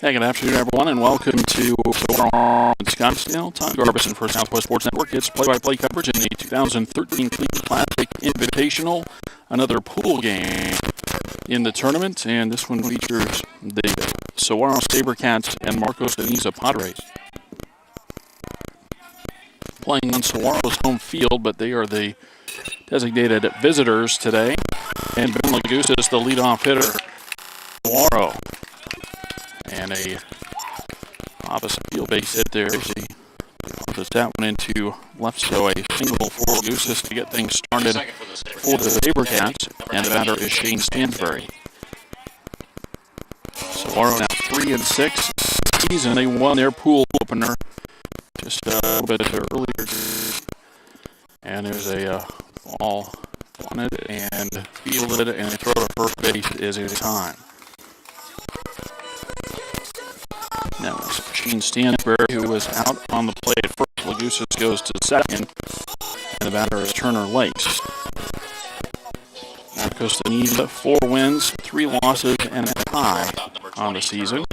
Hey, good afternoon, everyone, and welcome to Saguaro in Scottsdale. Tom Garbison for Southwest Sports Network. It's play-by-play coverage in the 2013 Cleats Classic Invitational. Another pool game in the tournament, and this one features the Saguaro Sabercats and Marcos Deniza Padres. Playing on Saguaro's home field, but they are the designated visitors today. And Ben Lagusa is the leadoff hitter. Saguaro. And a opposite field base hit there. He puts that one into left, so a single for Lagusa to get things started for the Sabercats. And the batter is Shane Stansbury. Saguaro now 3-6 season. They won their pool opener just a little bit earlier. And there's a ball on it and fielded, and a throw to first base is in time. That was Shane Stansbury, who was out on the plate at first. Lagusa goes to second, and the batter is Turner Lakes. Marcos Deniza, 4 wins, 3 losses, and a tie on the season.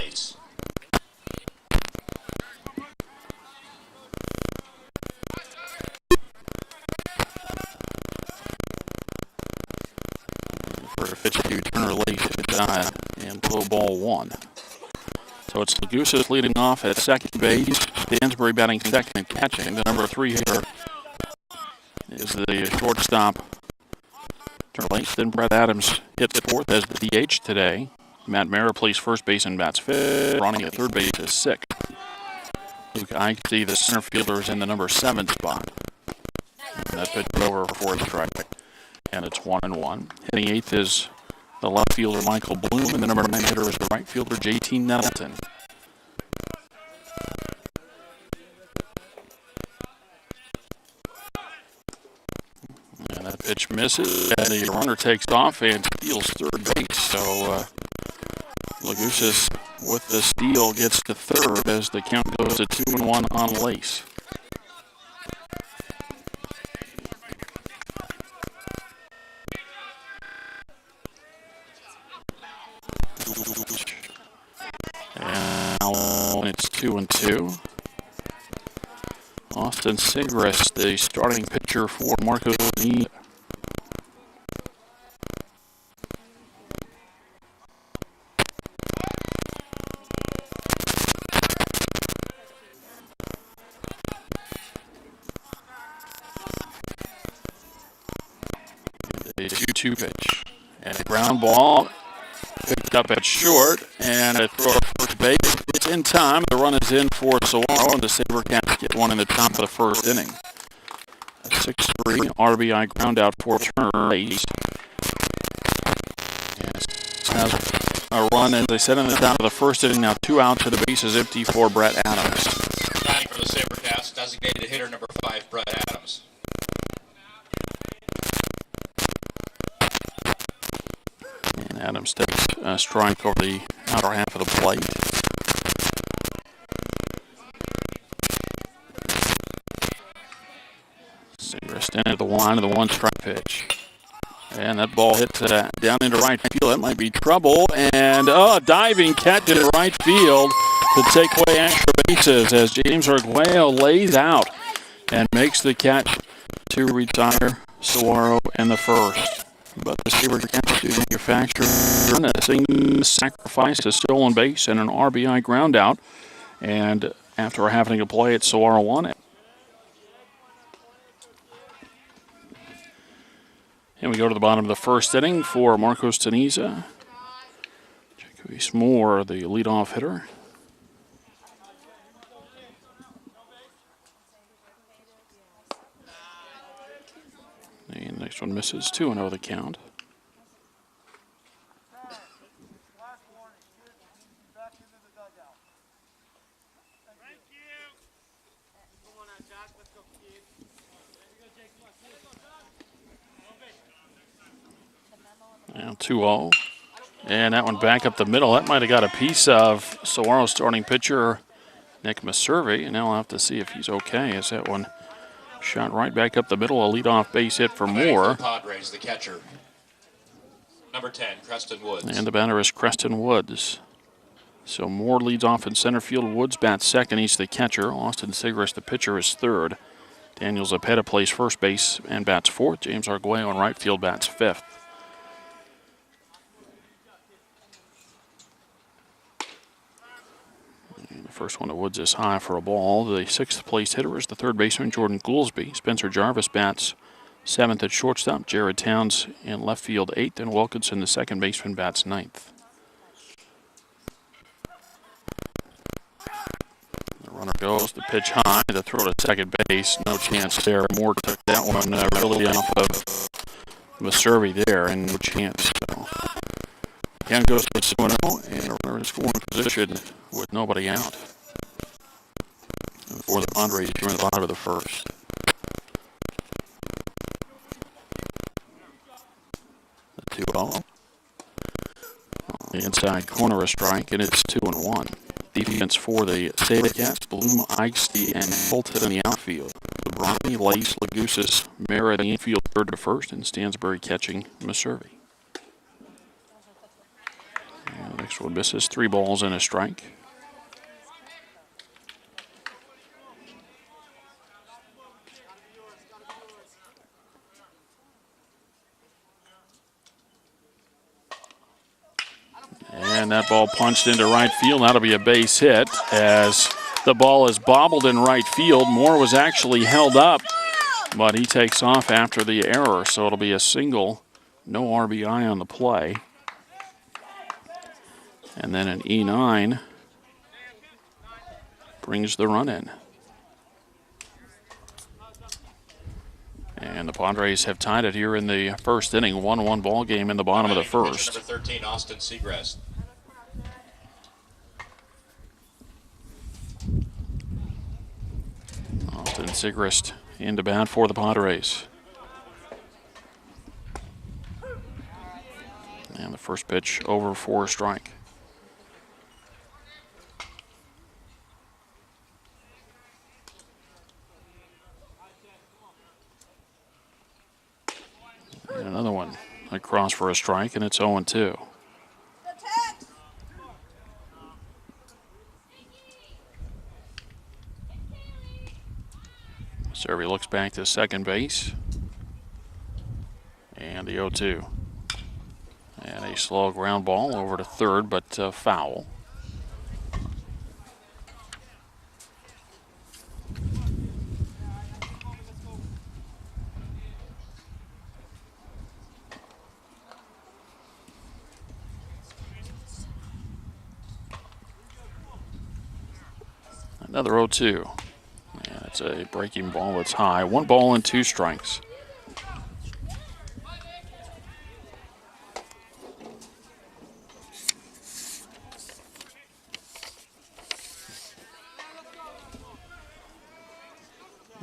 For a pitch to Turner Lakes, it's and low ball 1. So it's Lagusa leading off at second base. Stansbury batting second and catching. The number 3 hitter is the shortstop, Turner Lakes. Then Brett Adams hits fourth as the DH today. Matt Mara plays first base and bats fifth. Ronnie at third base is sixth. Luke Ikesy, the center fielder, is in the number 7 spot. And that pitch over for a strike. And it's 1-1. Hitting eighth is the left fielder, Michael Bloom, and the number 9 hitter is the right fielder, JT Nettleton. And that pitch misses, and the runner takes off and steals third base. So Lagusa, with the steal, gets to third as the count goes to 2-1 on Lace. And now it's 2-2. Austin Sigris, the starting pitcher for Marcos Deniza. The 2-2 pitch. And a ground ball. Picked up at short, and a throw to first base. It's in time. The run is in for Saguaro, and the Sabercats get one in the top of the first inning. A 6-3 RBI ground out for Turner Lakes. Has a run, as I said, in the top of the first inning. Now 2 outs, and the base is empty for Brett Adams. Batting for the Sabercats, designated hitter number 5, Brett Adams. And Adams takes a strike over the outer half of the plate. Sigris into the line of the 1-strike pitch. And that ball hits down into right field. That might be trouble. And a diving catch in right field to take away extra bases as James Arguello lays out and makes the catch to retire Saguaro in the first. But the Sabercats do manufacture a single sacrifice, a stolen base, and an RBI ground out. And after having to play it, Saguaro won it. And we go to the bottom of the first inning for Marcos Deniza. Jacoby Moore, the leadoff hitter. The next one misses, 2-0 the count. Now 2-0. And that one back up the middle. That might have got a piece of Saguaro's starting pitcher, Nick Maservi. And now I'll have to see if he's okay, as that one shot right back up the middle. A leadoff base hit for Moore. Padres, the catcher. Number 10, Creston Woods. And the batter is Creston Woods. So Moore leads off in center field. Woods bats second. He's the catcher. Austin Sigrist, the pitcher, is third. Daniel Zepeda plays first base and bats fourth. James Arguello in right field bats fifth. And the first one to Woods is high for a ball. The sixth place hitter is the third baseman, Jordan Goolsby. Spencer Jarvis bats seventh at shortstop. Jared Towns in left field eighth. And Wilkinson, the second baseman, bats ninth. The runner goes, the pitch high, the throw to second base. No chance there. Moore took that one really off of Maservi there, and no chance. So again goes to 2-0, and a runner in scoring position with nobody out. For the Padres here in the bottom of the first. The 2-0. The inside corner a strike, and it's 2-1. Defense for the SaberCats, Bloom, Eichste, and Fulton in the outfield. Ronnie, Lace, Lagusis, Mara in the infield, third to first, and Stansbury catching Maservi. And the next one misses. 3 balls and a strike. And that ball punched into right field. That'll be a base hit as the ball is bobbled in right field. Moore was actually held up, but he takes off after the error. So it'll be a single, no RBI on the play. And then an E9 brings the run in. And the Padres have tied it here in the first inning. 1-1 ball game in the bottom of the first. Number 13, Austin Sigrist. Austin Sigrist in to bat for the Padres. And the first pitch over for a strike. And another one across for a strike, and it's 0-2. Serby looks back to second base. And the 0-2. And a slow ground ball over to third, but foul. Another 0-2. Yeah, it's a breaking ball that's high. 1 ball and 2 strikes.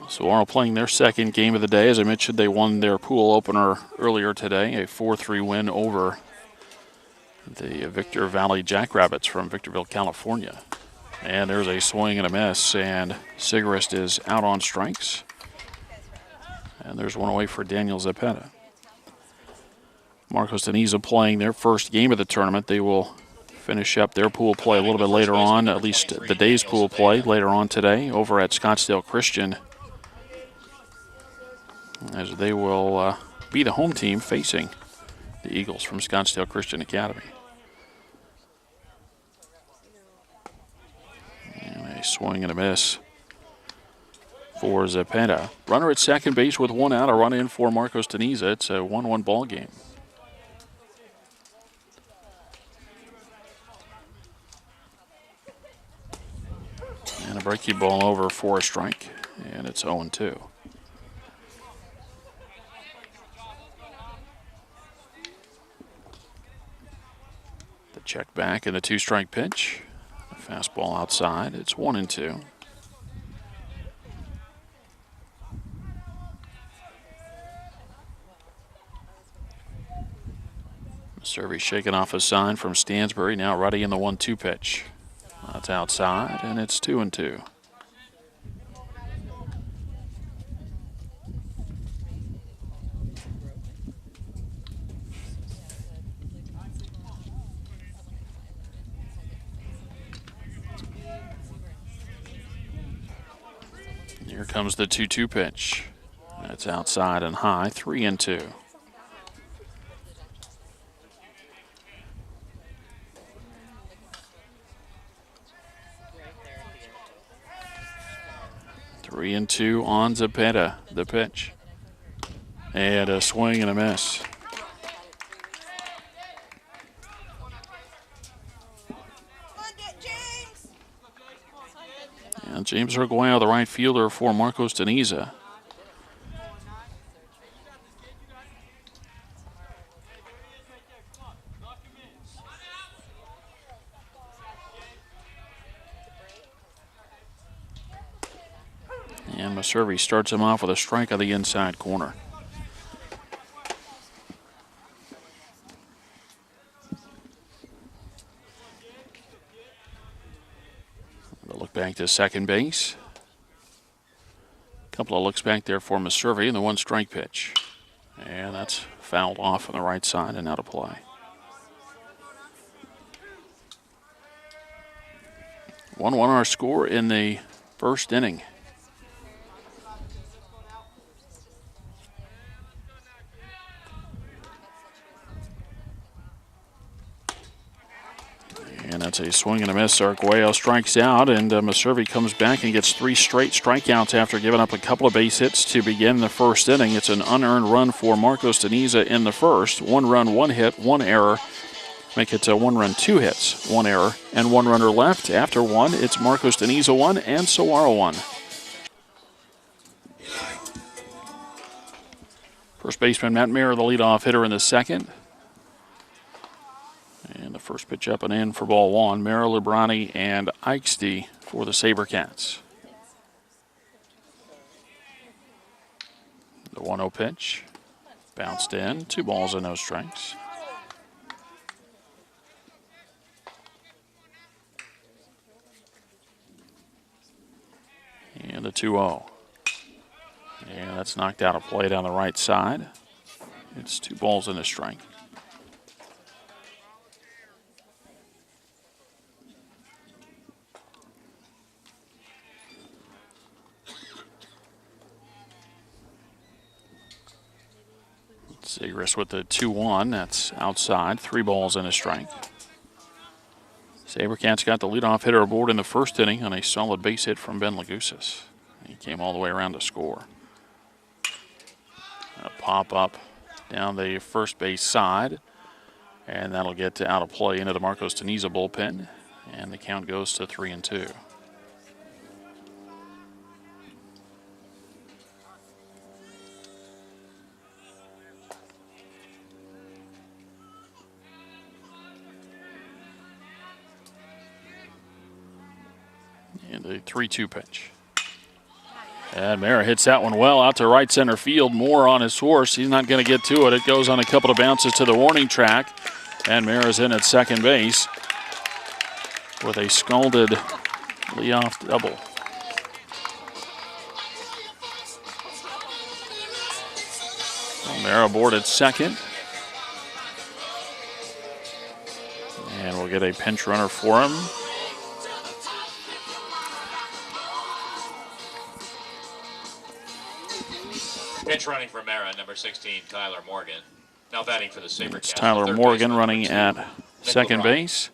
Saguaro playing their second game of the day. As I mentioned, they won their pool opener earlier today, a 4-3 win over the Victor Valley Jackrabbits from Victorville, California. And there's a swing and a miss, and Sigrist is out on strikes. And there's one away for Daniel Zepeda. Marcos Deniza playing their first game of the tournament. They will finish up their pool play a little bit later on, at least the day's pool play later on today over at Scottsdale Christian, as they will be the home team facing the Eagles from Scottsdale Christian Academy. And a swing and a miss for Zepeda. Runner at second base with 1 out, a run in for Marcos Deniza. It's a 1-1 ball game. And a breaking ball over for a strike, and it's 0-2. The check back and the 2-strike pitch. A fastball outside. It's 1-2. Serby shaking off a sign from Stansbury, now ready in the 1-2 pitch. That's outside, and it's 2-2. Here comes the 2-2 pitch. That's outside and high, 3-2. Three and two on Zepeda, the pitch. And a swing and a miss. And James Arguello, the right fielder for Marcos Deniza. And Maservi starts him off with a strike on the inside corner. A look back to second base. A couple of looks back there for Maservi and the one strike pitch. And that's fouled off on the right side and out of play. 1-1 our score in the first inning. And that's a swing and a miss. Arguello strikes out, and Maservi comes back and gets 3 straight strikeouts after giving up a couple of base hits to begin the first inning. It's an unearned run for Marcos Deniza in the first. 1 run, 1 hit, 1 error. Make it 1 run, 2 hits, 1 error, and 1 runner left. After 1, it's Marcos Deniza 1 and Saguaro 1. First baseman Matt Mayer, the leadoff hitter in the second. And the first pitch up and in for ball 1. Mara Lubrani and Eichste for the SaberCats. The 1-0 pitch. Bounced in. 2 balls and no strikes. And the 2-0. And that's knocked out of play down the right side. It's 2 balls and a strike. Segris with the 2-1. That's outside. 3 balls and a strike. SaberCats got the leadoff hitter aboard in the first inning on a solid base hit from Ben Lagusis. He came all the way around to score. A pop up down the first base side, and that'll get out of play into the Marcos Deniza bullpen, and the count goes to 3-2. And the 3-2 pitch. And Mara hits that one well out to right center field. Moore on his horse. He's not going to get to it. It goes on a couple of bounces to the warning track. And Mara's in at second base with a scalded leadoff double. Well, Mara aboard at second. And we'll get a pinch runner for him. Pinch running for Mara, number 16, Tyler Morgan. Now batting for the SaberCats. It's Tyler Morgan running at second base.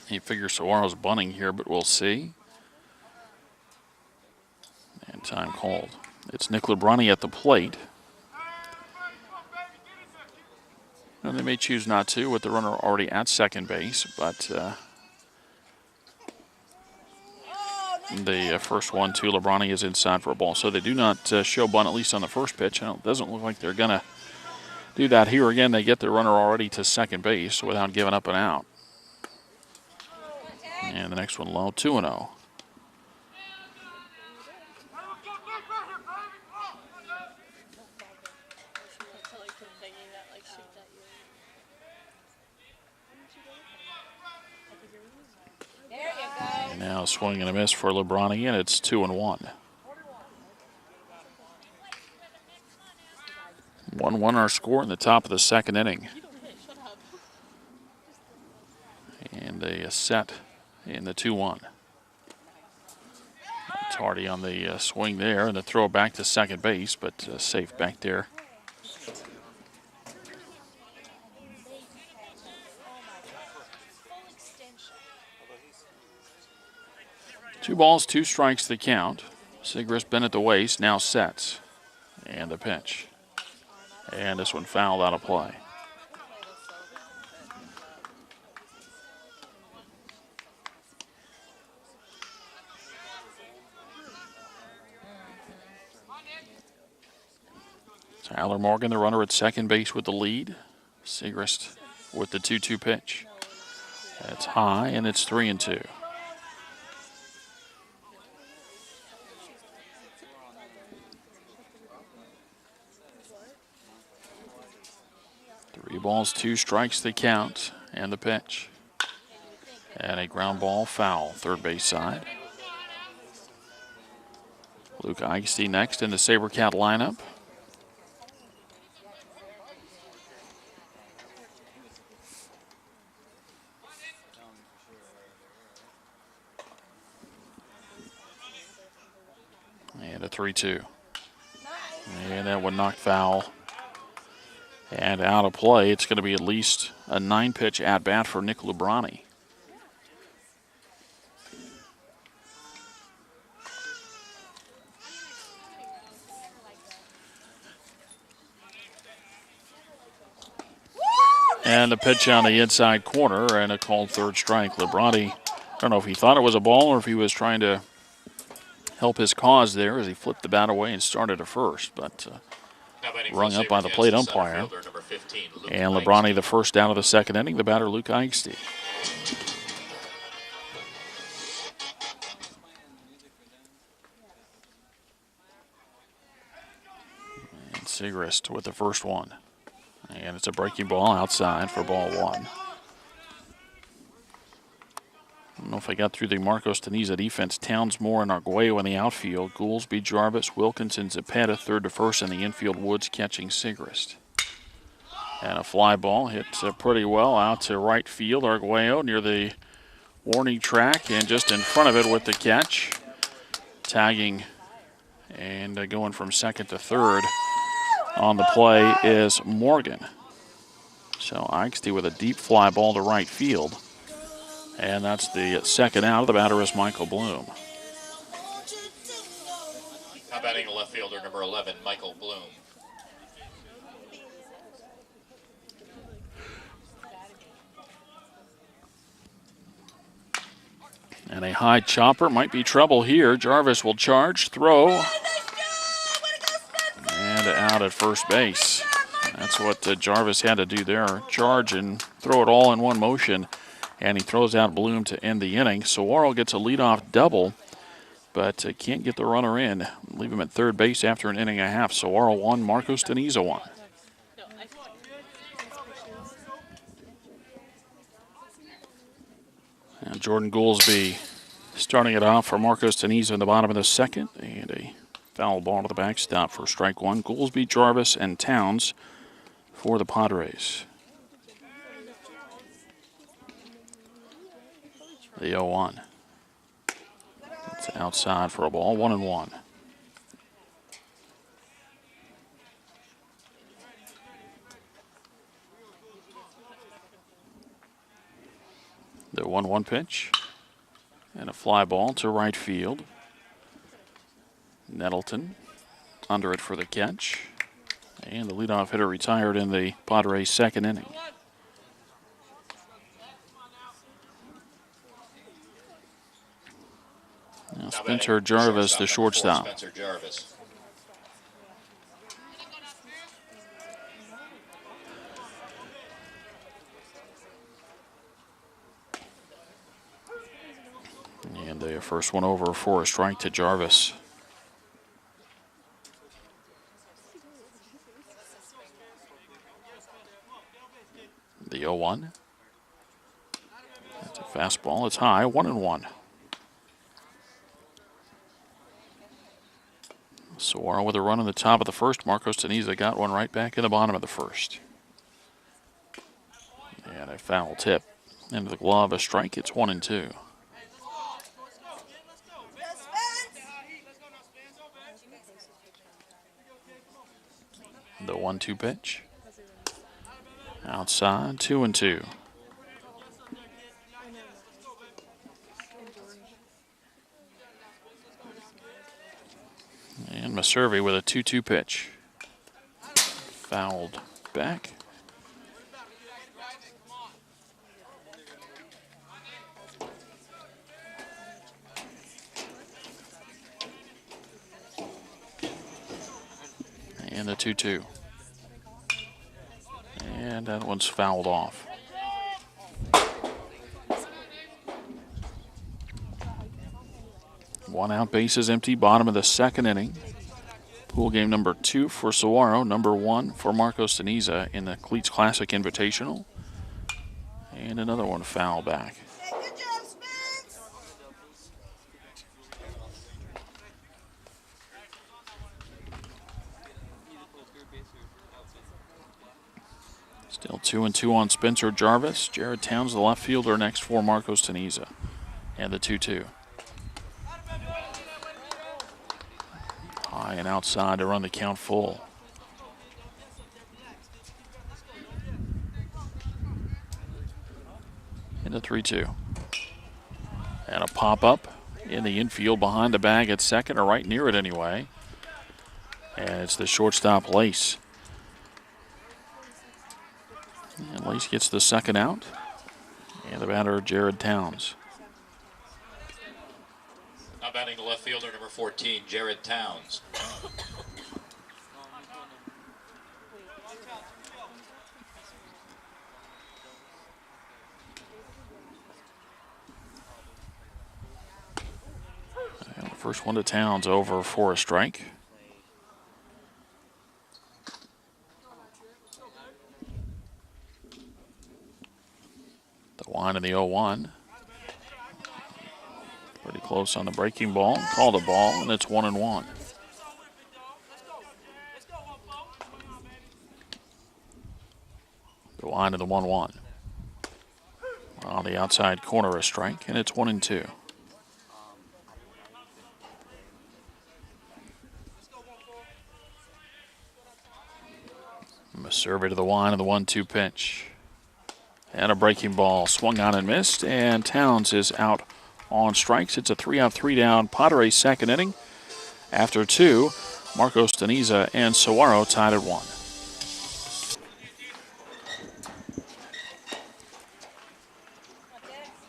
He figures Saguaro's bunting here, but we'll see. And time called. It's Nick Lubrani at the plate. And they may choose not to with the runner already at second base, but the first one to Lubrani is inside for a ball. So they do not show bunt, at least on the first pitch. And it doesn't look like they're going to do that here again. They get the runner already to second base without giving up an out. And the next one low, 2-0. Now swing and a miss for Lubrani, and it's 2-1. 1-1 our score in the top of the second inning. And they set in the 2-1. Tardy on the swing there, and the throw back to second base, but safe back there. Two balls, two strikes the count. Sigrist been at the waist, now sets. And the pitch. And this one fouled out of play. Tyler Morgan, the runner at second base with the lead. Sigrist with the 2-2 pitch. That's high, and it's 3-2. Three balls, two strikes the count, and the pitch. And a ground ball foul, third base side. Luke Eichste next in the SaberCat lineup. And a 3-2. And that one knocked foul and out of play. It's going to be at least a 9-pitch at-bat for Nick Lubrani. And the pitch on the inside corner and a called third strike. Lubrani, I don't know if he thought it was a ball or if he was trying to help his cause there as he flipped the bat away and started at first, but rung up by the plate umpire. And Lubrani, the first out of the second inning, the batter Luke Eichste. And Sigrist with the first one. And it's a breaking ball outside for ball one. I don't know if I got through the Marcos Teniza defense. Townsmore and Arguello in the outfield. Goolsby, Jarvis, Wilkinson, Zapata, third to first in the infield. Woods catching Sigrist. And a fly ball hit pretty well out to right field. Arguello near the warning track and just in front of it with the catch. Tagging and going from second to third on the play is Morgan. So Eichste with a deep fly ball to right field. And that's the second out. The batter is Michael Bloom. Now batting the left fielder, number 11, Michael Bloom. And a high chopper might be trouble here. Jarvis will charge, throw, and out at first base. That's what Jarvis had to do there. Charge and throw it all in one motion. And he throws out Bloom to end the inning. Saguaro gets a leadoff double, but can't get the runner in. Leave him at third base after an inning and a half. Saguaro 1, Marcos Teniza 1. And Jordan Goolsby starting it off for Marcos Teniza in the bottom of the second. And a foul ball to the backstop for strike one. Goolsby, Jarvis, and Towns for the Padres. The 0-1. It's outside for a ball, 1-1. The 1-1 pitch. And a fly ball to right field. Nettleton under it for the catch. And the leadoff hitter retired in the Padres' second inning. Now Spencer Jarvis, the shortstop. Spencer Jarvis. And the first one over for a strike to Jarvis. The 0-1. That's a fastball. It's high, 1-1. Saguaro with a run in the top of the first. Marcos Teniza got one right back in the bottom of the first. And a foul tip Into the glove, a strike. It's 1-2. The 1-2 pitch. Outside, 2-2. And Maservi with a 2-2 pitch. Fouled back. And the 2-2. And that one's fouled off. One out, bases empty, bottom of the second inning. Pool game number 2 for Saguaro, number 1 for Marcos Deniza in the Cleats Classic Invitational. And another one foul back. Still 2-2 on Spencer Jarvis. Jared Towns, the left fielder, next for Marcos Deniza. And the 2-2. High and outside to run the count full. And the 3-2. And a pop-up in the infield behind the bag at second, or right near it anyway. And it's the shortstop, Lace. And Lace gets the second out. And the batter, Jared Towns. Now batting the left fielder, number 14, Jared Towns. And the first one to Towns, over for a strike. The line in the 0-1. Pretty close on the breaking ball. Called a ball, and it's 1-1. The line of the 1-1. On the outside corner, a strike, and it's 1-2. A survey to the line of the 1-2 pitch. And a breaking ball swung on and missed, and Towns is out on strikes. It's a 3-out, 3-down Padres second inning. After 2, Marcos Deniza and Saguaro tied at 1.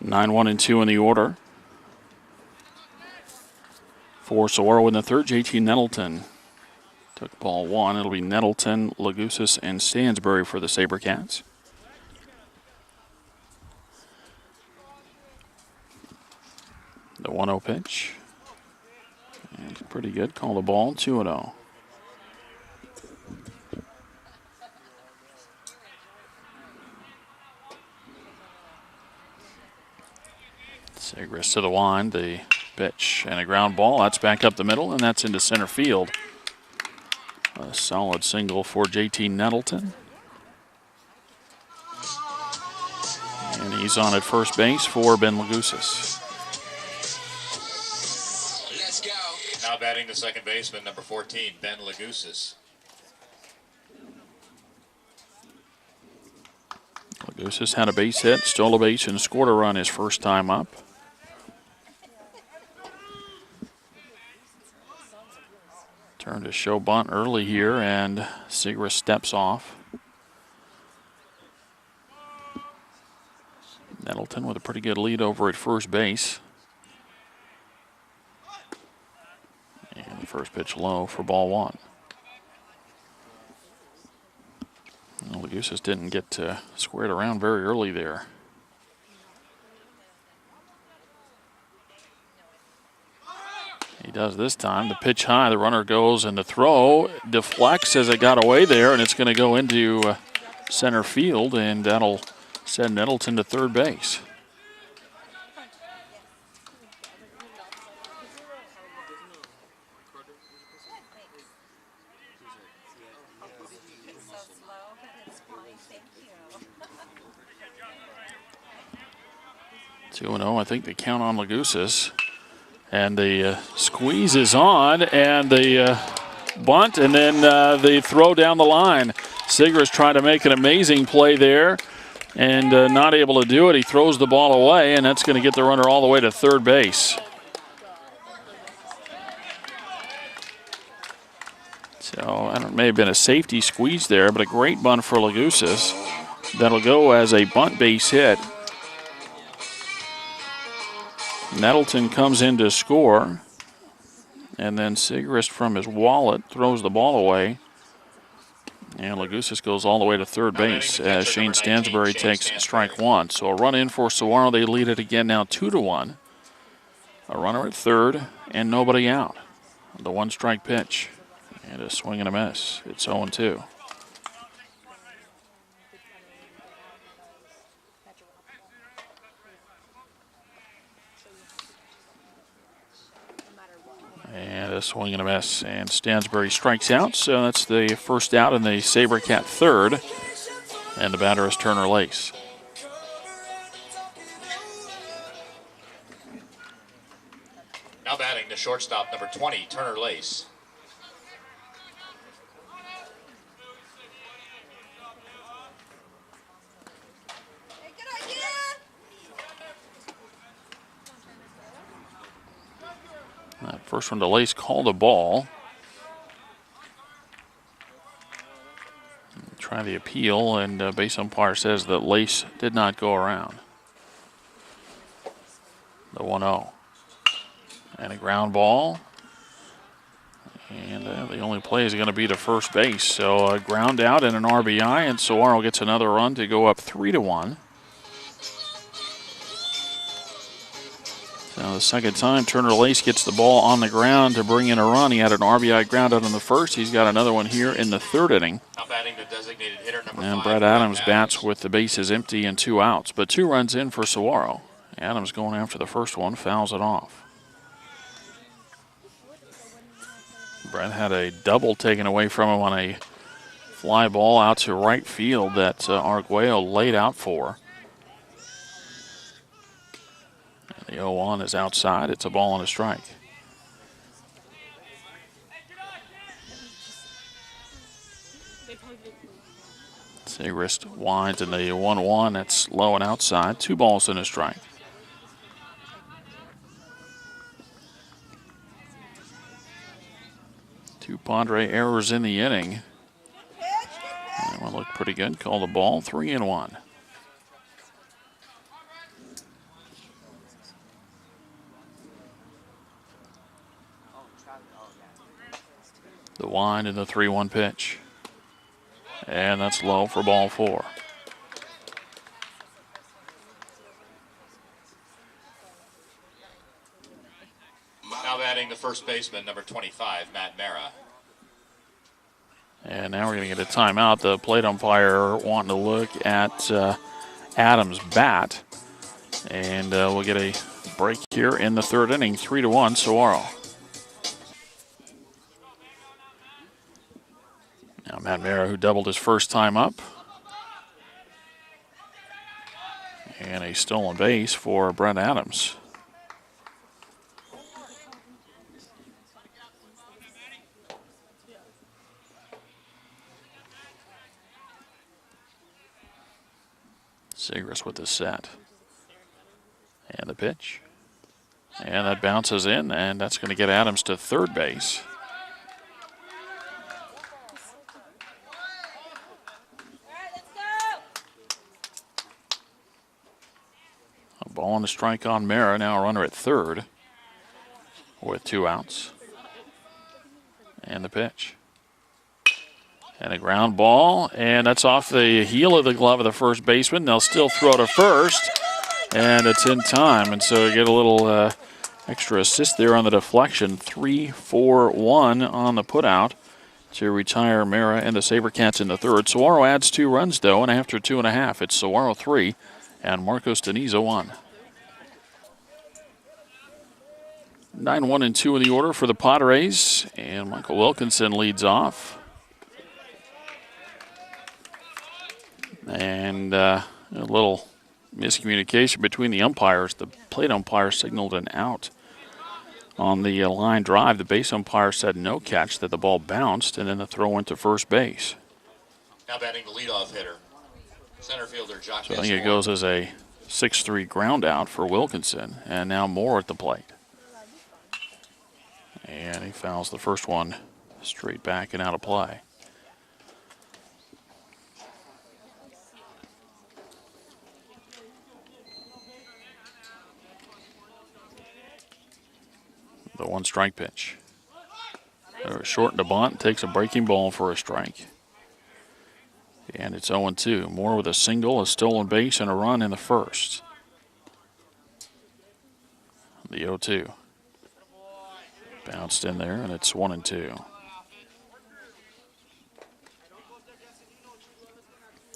Nine, 1-2 in the order. For Saguaro in the third, JT Nettleton took ball 1. It'll be Nettleton, Lagusis, and Stansbury for the SaberCats. The 1-0 pitch. And pretty good. Call the ball, 2-0. Segris to the line, the pitch, and a ground ball. That's back up the middle, and that's into center field. A solid single for JT Nettleton. And he's on at first base for Ben Lagusis. Now batting the second baseman, number 14, Ben Lagusis. Lagusis had a base hit, stole a base, and scored a run his first time up. Turned to show bunt early here, and Segris steps off. Nettleton with a pretty good lead over at first base. And the first pitch low for ball 1. Lagusis didn't get squared around very early there. He does this time. The pitch high, the runner goes, and the throw deflects as it got away there, and it's going to go into center field, and that'll send Nettleton to third base. 2-0, I think they count on Lagusis. And the squeeze is on, and the bunt, and then the throw down the line. Sigris trying to make an amazing play there, and not able to do it. He throws the ball away, and that's going to get the runner all the way to third base. So, I don't know, may have been a safety squeeze there, but a great bunt for Lagusis. That'll go as a bunt base hit. Nettleton comes in to score, and then Sigrist from his wallet throws the ball away, and Lagusis goes all the way to third base as Shane Stansbury takes strike one. So a run in for Saguaro. They lead it again now 2-1. A runner at third and nobody out. The one-strike pitch and a swing and a miss. It's 0-2. And a swing and a miss, and Stansbury strikes out, so that's the first out in the SaberCat third, and the batter is Turner Lace. Now batting the shortstop, number 20, Turner Lace. That first one to Lace called a ball. Try the appeal, and base umpire says that Lace did not go around. The 1-0. And a ground ball. And the only play is going to be to first base. So a ground out and an RBI, and Saguaro gets another run to go up 3-1. So the second time Turner Lace gets the ball on the ground to bring in a run. He had an RBI ground out in the first. He's got another one here in the third inning. Now batting the designated hitter, number And 5, Brett Adams bats with the bases empty and 2 outs. But 2 runs in for Saguaro. Adams going after the first one, fouls it off. Brett had a double taken away from him on a fly ball out to right field that Arguello laid out for. The 0-1 is outside. It's a ball and a strike. Sigrist winds in the 1-1. That's low and outside. 2 balls and a strike. Two Padre errors in the inning. That one looked pretty good. Called the ball. 3-1. The wind and the 3-1 pitch. And that's low for ball 4. Now batting the first baseman, number 25, Matt Mara. And now we're going to get a timeout. The plate umpire wanting to look at Adams' bat. And we'll get a break here in the third inning. 3-1, Saguaro. Now Matt Mara, who doubled his first time up. And a stolen base for Brett Adams. Sigrist with the set. And the pitch. And that bounces in, and that's going to get Adams to third base. A ball and a strike on Mara. Now a runner at third with 2 outs. And the pitch. And a ground ball, and that's off the heel of the glove of the first baseman. They'll still throw to first, and it's in time. And so you get a little extra assist there on the deflection. 3-4-1 on the putout to retire Mara and the SaberCats in the third. Saguaro adds 2 runs, though, and after 2.5, it's Saguaro 3 and Marcos Deniza 1. 9-1-2 in the order for the Padres, and Michael Wilkinson leads off. And a little miscommunication between the umpires. The plate umpire signaled an out on the line drive. The base umpire said no catch, that the ball bounced, and then the throw went to first base. Now batting the leadoff hitter, center fielder Jock. So I think it goes as a 6-3 ground out for Wilkinson, and now Moore at the plate. And he fouls the first one straight back and out of play. The 1-strike pitch. Short to bunt, takes a breaking ball for a strike. And it's 0-2. Moore with a single, a stolen base, and a run in the first. The 0-2. Bounced in there, and it's 1-2.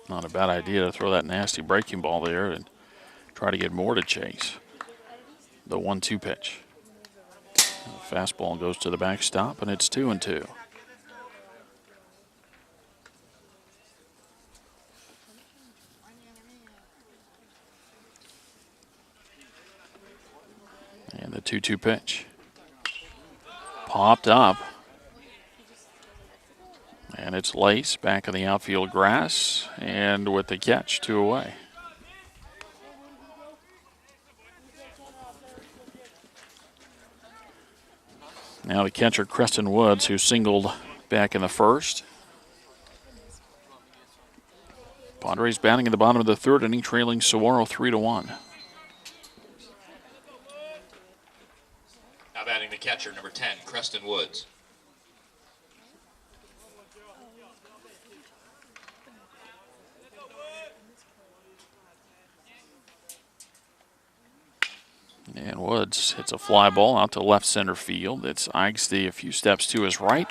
Not a bad idea to throw that nasty breaking ball there and try to get Moore to chase. The 1-2 pitch. The fastball goes to the backstop, and it's 2-2. And the 2-2 pitch. Popped up. And it's Lace back in the outfield grass, and with the catch, 2 away. Now the catcher, Creston Woods, who singled back in the first. Padres batting in the bottom of the third inning, trailing Saguaro 3-1. Now batting the catcher, number 10, Creston Woods. And Woods hits a fly ball out to left center field. It's Eigsty a few steps to his right,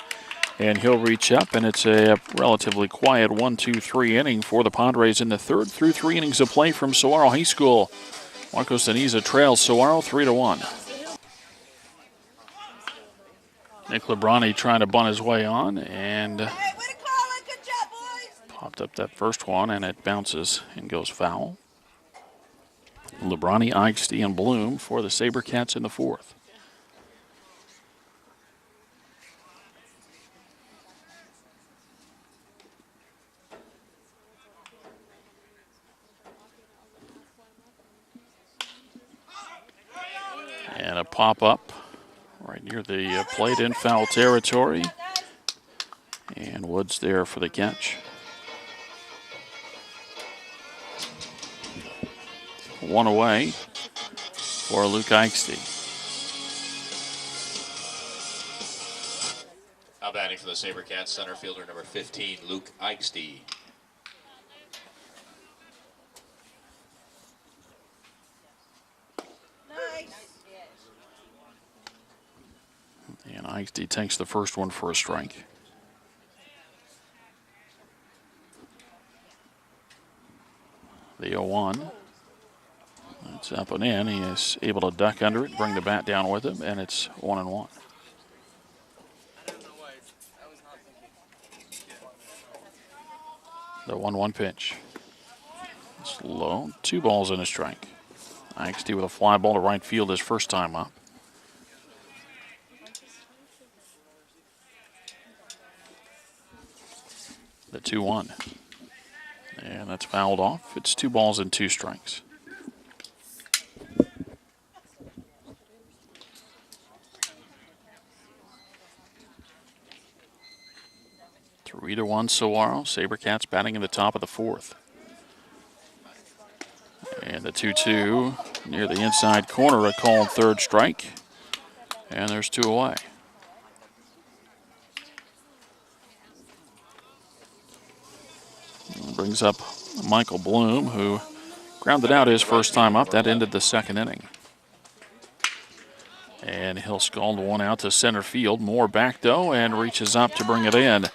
and he'll reach up, and it's a relatively quiet 1-2-3 inning for the Padres in the third through 3 innings of play from Saguaro High School. Marcos Deniza trails Saguaro 3-1. Nick Lebrani trying to bunt his way on, and popped up that first one, and it bounces and goes foul. Lebrani, Eigsty, and Bloom for the SaberCats in the fourth. And a pop-up right near the plate in foul territory. And Woods there for the catch. 1 away for Luke Eigsty. Now batting for the SaberCats, center fielder number 15, Luke Eigsty. And Eigsty takes the first one for a strike. The 0-1. It's up and in. He is able to duck under it, bring the bat down with him, and it's 1-1. The 1-1 pitch. It's low. 2 balls and a strike. Eigsty with a fly ball to right field his first time up. The 2-1. And that's fouled off. It's 2 balls and 2 strikes. 3-1 Saguaro. SaberCats batting in the top of the fourth. And the 2-2 near the inside corner, a called third strike. And there's 2 away. Brings up Michael Bloom, who grounded out his first time up. That ended the second inning. And he'll scald one out to center field. Moore back, though, and reaches up to bring it in.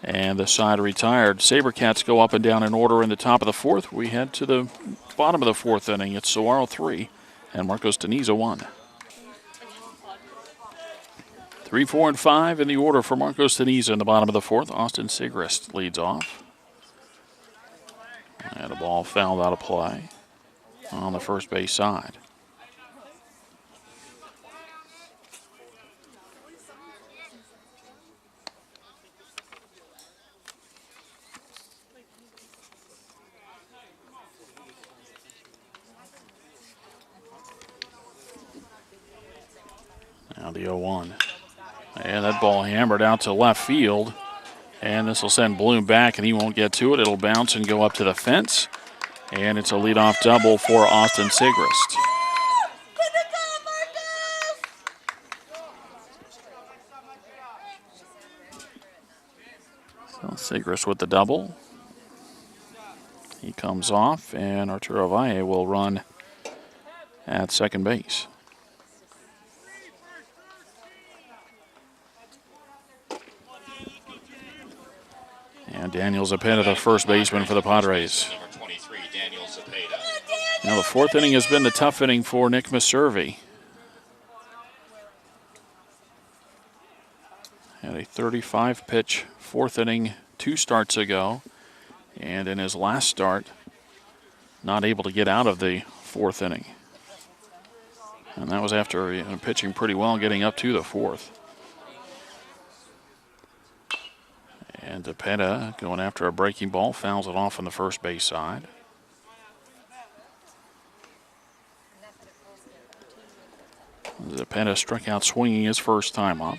And the side retired. SaberCats go up and down in order in the top of the fourth. We head to the bottom of the fourth inning. It's Saguaro 3 and Marcos Deniza 1. 3, 4, and 5 in the order for Marcos Deniza in the bottom of the fourth. Austin Sigrist leads off. And a ball fouled out of play. on the first base side. Now the 0-1. And that ball hammered out to left field. And this will send Bloom back, and he won't get to it. It'll bounce and go up to the fence. And it's a leadoff double for Austin Sigrist. So Sigrist with the double. He comes off, and Arturo Valle will run at second base. And Daniel Zepeda, the first baseman for the Padres. Number 23, Daniel Zepeda. Now the fourth inning has been the tough inning for Nick Meserve. Had a 35-pitch fourth inning 2 starts ago. And in his last start, not able to get out of the fourth inning. And that was after pitching pretty well, getting up to the fourth. And Zepeda going after a breaking ball, fouls it off on the first base side. Zepeda struck out swinging his first time up.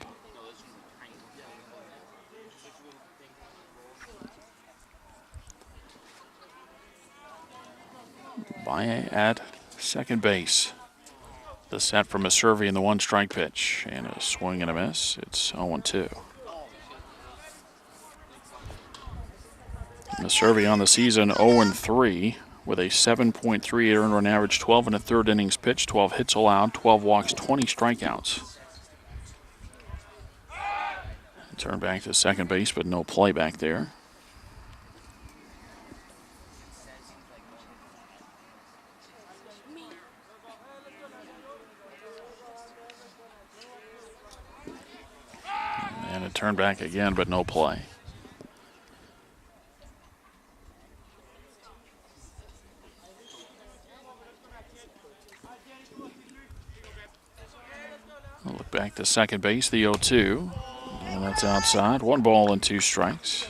Valle at second base. The set from Meserve in the 1-strike pitch. And a swing and a miss. It's 0-2. Meserve on the season 0-3 with a 7.38 earned run average, 12 1/3 innings pitched, 12 hits allowed, 12 walks, 20 strikeouts. Turn back to second base, but no play back there. And a turn back again, but no play. We'll look back to second base, the 0-2. And that's outside. 1 ball and 2 strikes.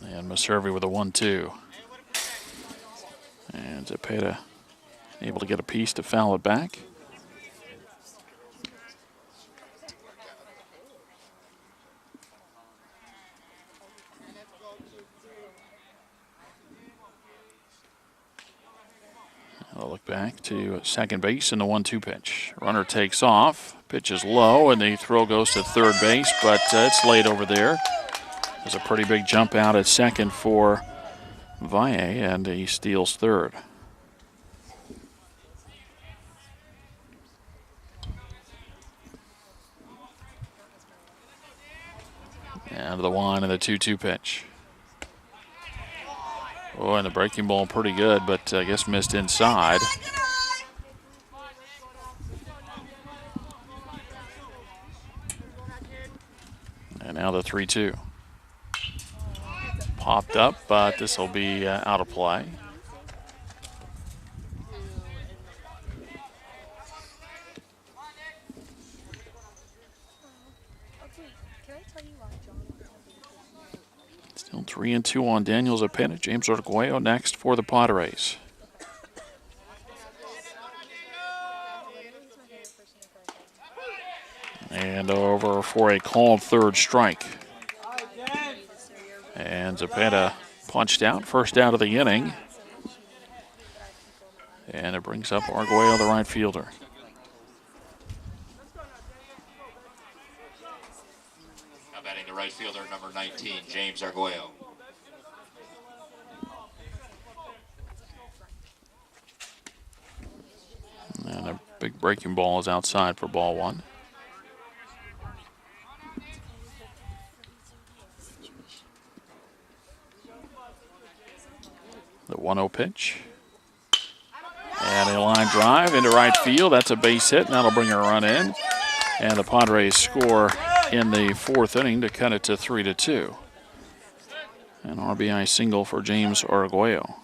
And Meserve with a 1-2. And Zepeda able to get a piece to foul it back. I'll look back to second base in the 1-2 pitch. Runner takes off, pitch is low, and the throw goes to third base, but it's late over there. There's a pretty big jump out at second for Valle, and he steals third. And the 1 and the 2-2 pitch. Oh, and the breaking ball pretty good, but I guess missed inside. And now the 3-2. Popped up, but this will be out of play. Still 3-2 on Daniel Zepeda. James Arguello next for the Padres. And over for a called third strike. And Zepeda punched out, first out of the inning. And it brings up Arguello, the right fielder. Now batting the right fielder, number 19, James Arguello. And a big breaking ball is outside for ball 1. The 1-0 pitch. And a line drive into right field. That's a base hit, and that'll bring a run in. And the Padres score in the fourth inning to cut it to 3-2. An RBI single for James Arguello.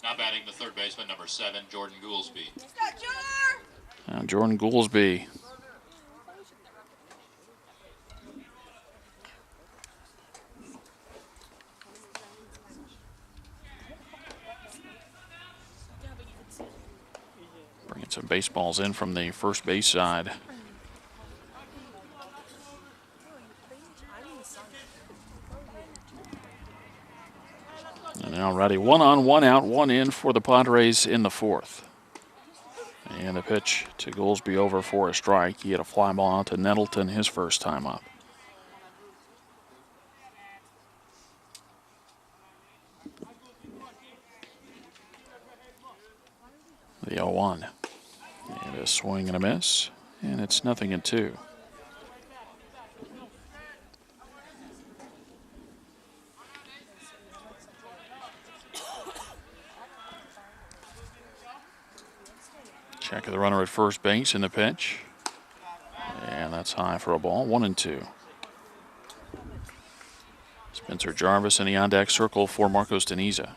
Now batting the third baseman, number 7, Jordan Goolsby. And Jordan Goolsby bringing some baseballs in from the first base side. And now ready, 1 on, 1 out, 1 in for the Padres in the fourth. And the pitch to Goolsby over for a strike. He had a fly ball out to Nettleton his first time up. The 0-1. And a swing and a miss. And it's 0-2. Check of the runner at first base in the pitch. And that's high for a ball. 1-2. Spencer Jarvis in the on-deck circle for Marcos Deniza.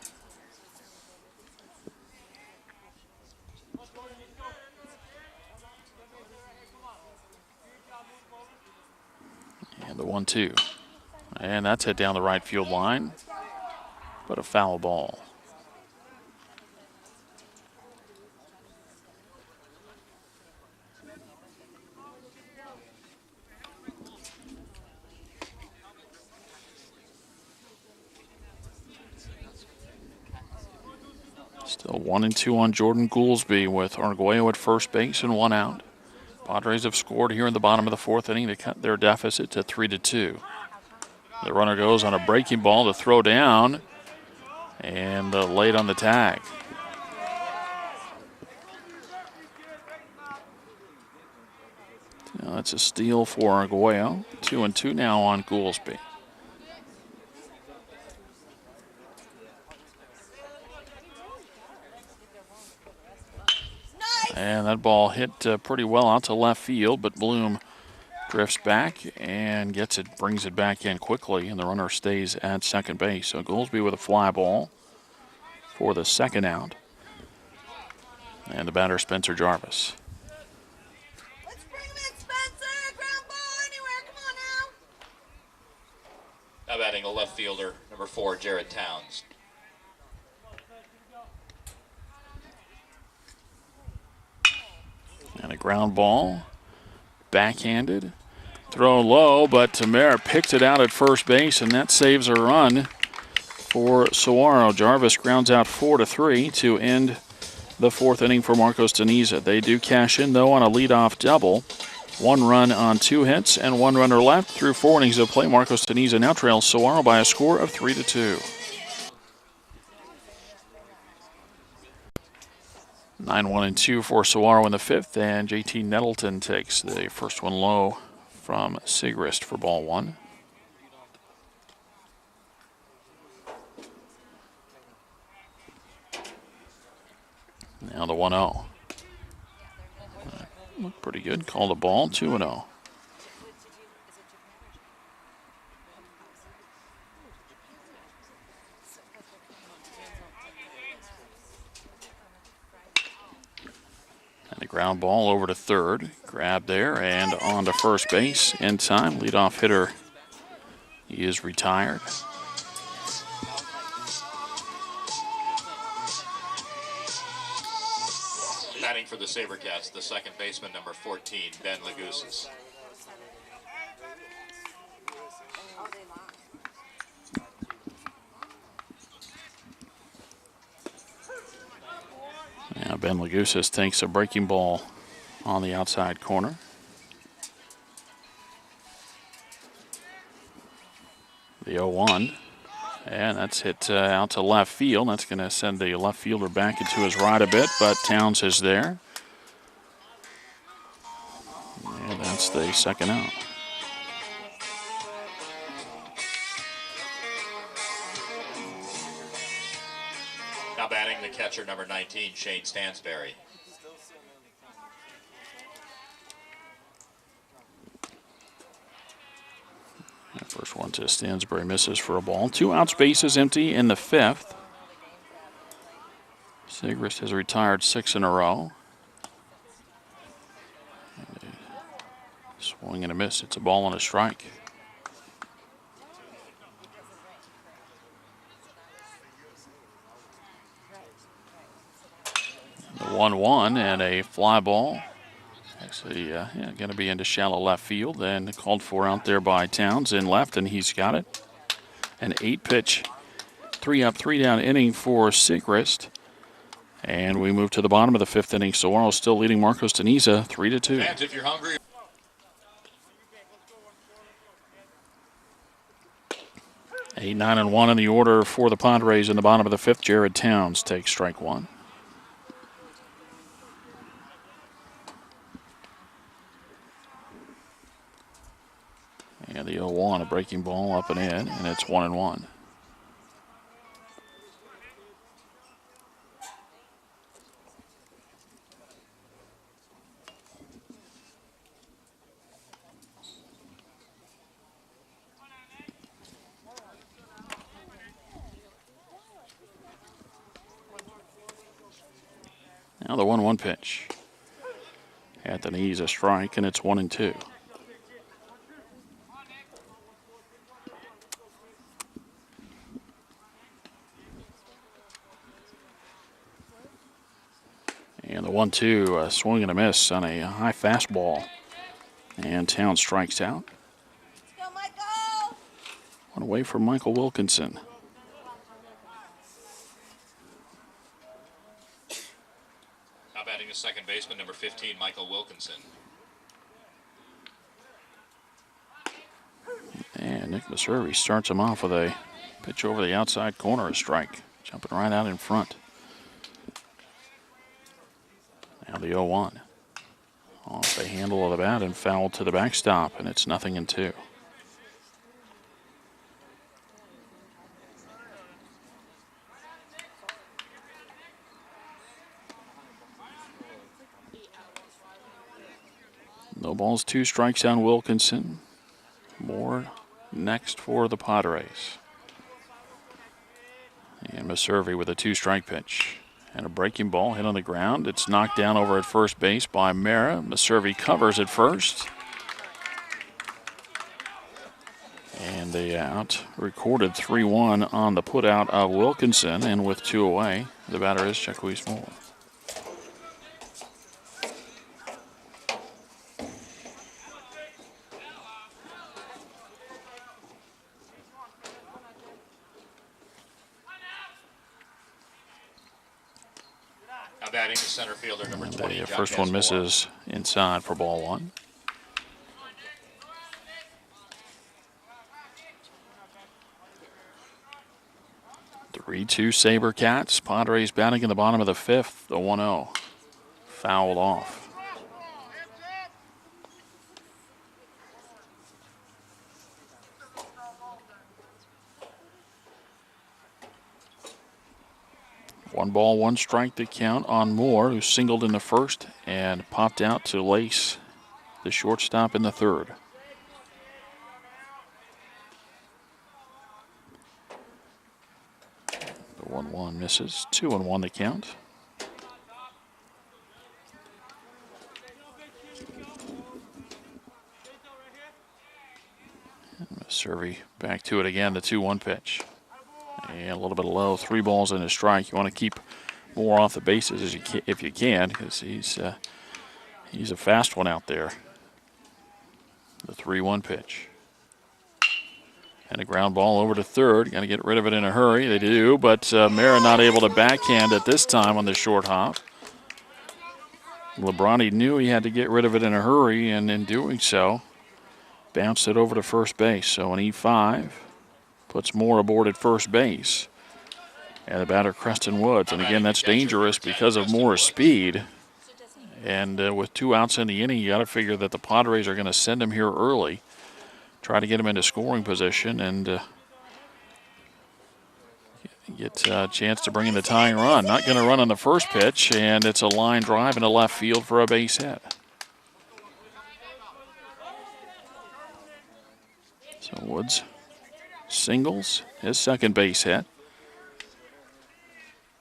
And the 1-2. And that's hit down the right field line, but a foul ball. Still 1-2 on Jordan Goolsby with Arguello at first base and 1 out. Padres have scored here in the bottom of the fourth inning to cut their deficit to 3-2. The runner goes on a breaking ball to throw down and late on the tag. Now that's a steal for Arguello. 2-2 now on Goolsby. And that ball hit pretty well out to left field, but Bloom drifts back and gets it, brings it back in quickly, and the runner stays at second base. So Goolsby with a fly ball for the second out. And the batter, Spencer Jarvis. Let's bring him in, Spencer! Ground ball anywhere, come on now! Now batting a left fielder, number 4, Jared Towns. And a ground ball, backhanded, throw low, but Tamara picks it out at first base, and that saves a run for Saguaro. Jarvis grounds out 4-3 to end the fourth inning for Marcos Deniza. They do cash in, though, on a leadoff double. 1 run on 2 hits and 1 runner left through 4 innings of play. Marcos Deniza now trails Saguaro by a score of 3-2. 9-1-2 for Saguaro in the fifth, and JT Nettleton takes the first one low from Sigrist for ball 1. Now the 1-0. Looked pretty good. Called a ball, 2-0. And a ground ball over to third. Grab there and on to first base in time. Leadoff hitter, he is retired. Batting for the SaberCats, the second baseman, number 14, Ben Lagusis. Now Ben Lagusis takes a breaking ball on the outside corner. The 0-1. And that's hit out to left field. That's going to send the left fielder back into his right a bit, but Towns is there. And that's the second out. Now batting the catcher, number 19, Shane Stansberry. to Stansbury, misses for a ball. 2 outs, bases empty in the 5th. Sigrist has retired 6 in a row. Swing and a miss. It's a ball and a strike. The 1-1 and a fly ball. Actually, going to be into shallow left field. And called for out there by Towns in left, and he's got it. An 8-pitch, 3 up, 3 down inning for Sigrist. And we move to the bottom of the 5th inning. Saguaro still leading Marcos Teniza 3-2. Fans, if you're hungry. 8, 9, and 1 in the order for the Padres in the bottom of the 5th. Jared Towns takes strike 1. And the 0-1, a breaking ball up and in, and it's 1-1. Now the 1-1 pitch. At the knees, a strike, and it's 1-2. And the 1-2, a swing and a miss on a high fastball. And Towns strikes out. Go, Michael! One away from Michael Wilkinson. Now batting the second baseman, number 15, Michael Wilkinson. And Nick Maservi starts him off with a pitch over the outside corner, a strike. Jumping right out in front. Now the 0-1. Off the handle of the bat and foul to the backstop, and it's 0-2. No balls, 2 strikes on Wilkinson. More next for the Padres. And Maservi with a 2-strike pitch. And a breaking ball hit on the ground. It's knocked down over at first base by Mara. Maservi covers at first. And the out. Recorded 3-1 on the putout of Wilkinson. And with 2 away, the batter is Jacquees Moore. Batting the center fielder, number 20. The first one misses inside for ball 1. The 3-2 SaberCats. Padres batting in the bottom of the 5th. The 1-0 fouled off. One ball, 1 strike to count on Moore, who singled in the first and popped out to lace the shortstop in the 3rd. The 1-1 misses. 2-1 the count. Maservi back to it again, the 2-1 pitch. And a little bit low, 3 balls and a strike. You want to keep Moore off the bases as if you can, because he's a fast one out there. The 3-1 pitch. And a ground ball over to 3rd. Got to get rid of it in a hurry. They do, but Mara not able to backhand at this time on the short hop. Lebrani knew he had to get rid of it in a hurry, and in doing so, bounced it over to first base. So an E5. Puts Moore aboard at first base. And the batter, Creston Woods. And again, that's dangerous because of Moore's speed. And with 2 outs in the inning, you got to figure that the Padres are going to send him here early. Try to get him into scoring position and get a chance to bring in the tying run. Not going to run on the first pitch, and it's a line drive into left field for a base hit. So Woods singles, his second base hit.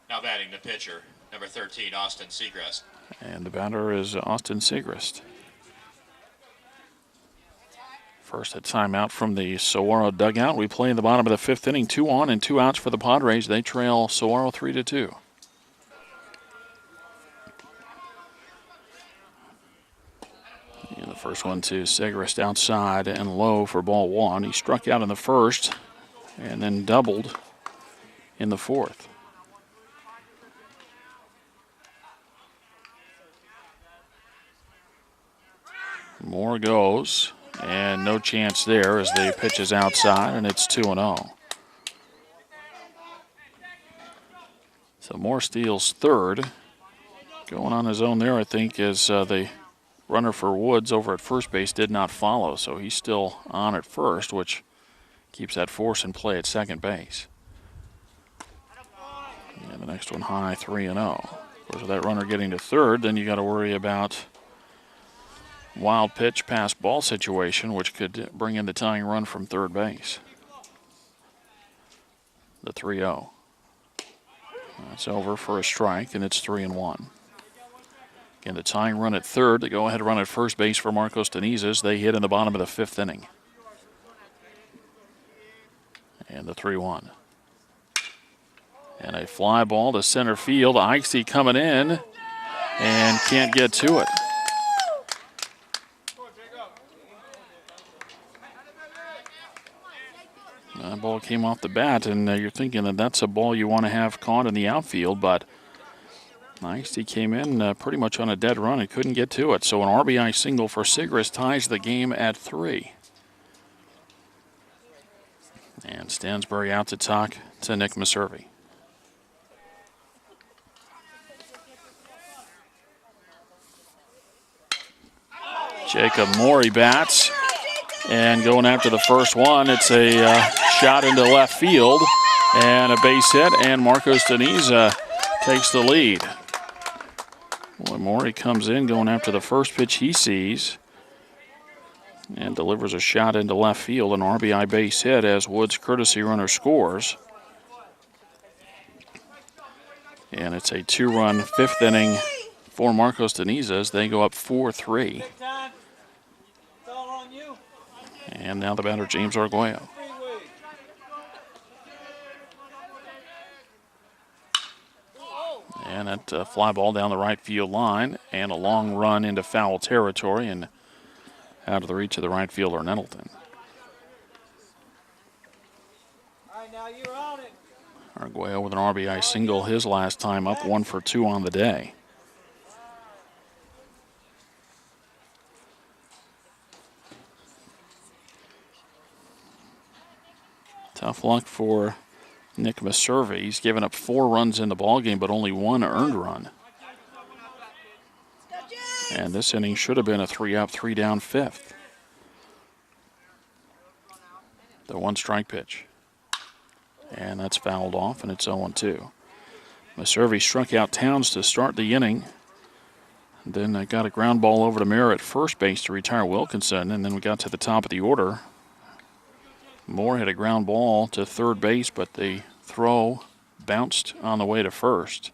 Now batting the pitcher, number 13, Austin Segrest. And the batter is Austin Segrest. First a timeout from the Saguaro dugout. We play in the bottom of the fifth inning. 2 on and 2 outs for the Padres. They trail Saguaro 3-2. And the first one to Segrest outside and low for ball 1. He struck out in the first and then doubled in the fourth. Moore goes, and no chance there as the pitch is outside, and it's 2-0. So Moore steals third. Going on his own there, I think, as the runner for Woods over at first base did not follow, so he's still on at first, which keeps that force in play at second base. And the next one high, 3-0. Of course, with that runner getting to third, then you got to worry about wild pitch pass ball situation, which could bring in the tying run from third base. The 3-0. That's over for a strike, and it's 3-1. Again, the tying run at third, the go-ahead run at first base for Marcos Denizes. They hit in the bottom of the fifth inning. And the 3-1. And a fly ball to center field. Ikesy coming in and can't get to it. That ball came off the bat, and you're thinking that that's a ball you want to have caught in the outfield, but Ikesy came in pretty much on a dead run and couldn't get to it. So an RBI single for Segrest ties the game at 3. And Stansbury out to talk to Nick Meserve. Jacob Morey bats. And going after the first one, it's a shot into left field and a base hit, and Marcos Deniza takes the lead. Boy, Morey comes in going after the first pitch he sees and delivers a shot into left field, an RBI base hit as Woods' courtesy runner scores. And it's a 2-run fifth inning for Marcos Deniza as they go up 4-3. And now the batter, James Arguello. And that fly ball down the right field line and a long run into foul territory and out of the reach of the right fielder, Nettleton. Arguello with an RBI single his last time up, 1 for 2 on the day. Tough luck for Nick Meserve. He's given up 4 runs in the ballgame, but only 1 earned run. And this inning should have been a 3-up, 3-down fifth. The 1-strike pitch. And that's fouled off, and it's 0-2. Meserve struck out Towns to start the inning. Then got a ground ball over to Mara at first base to retire Wilkinson, and then we got to the top of the order. Moore had a ground ball to third base, but the throw bounced on the way to first.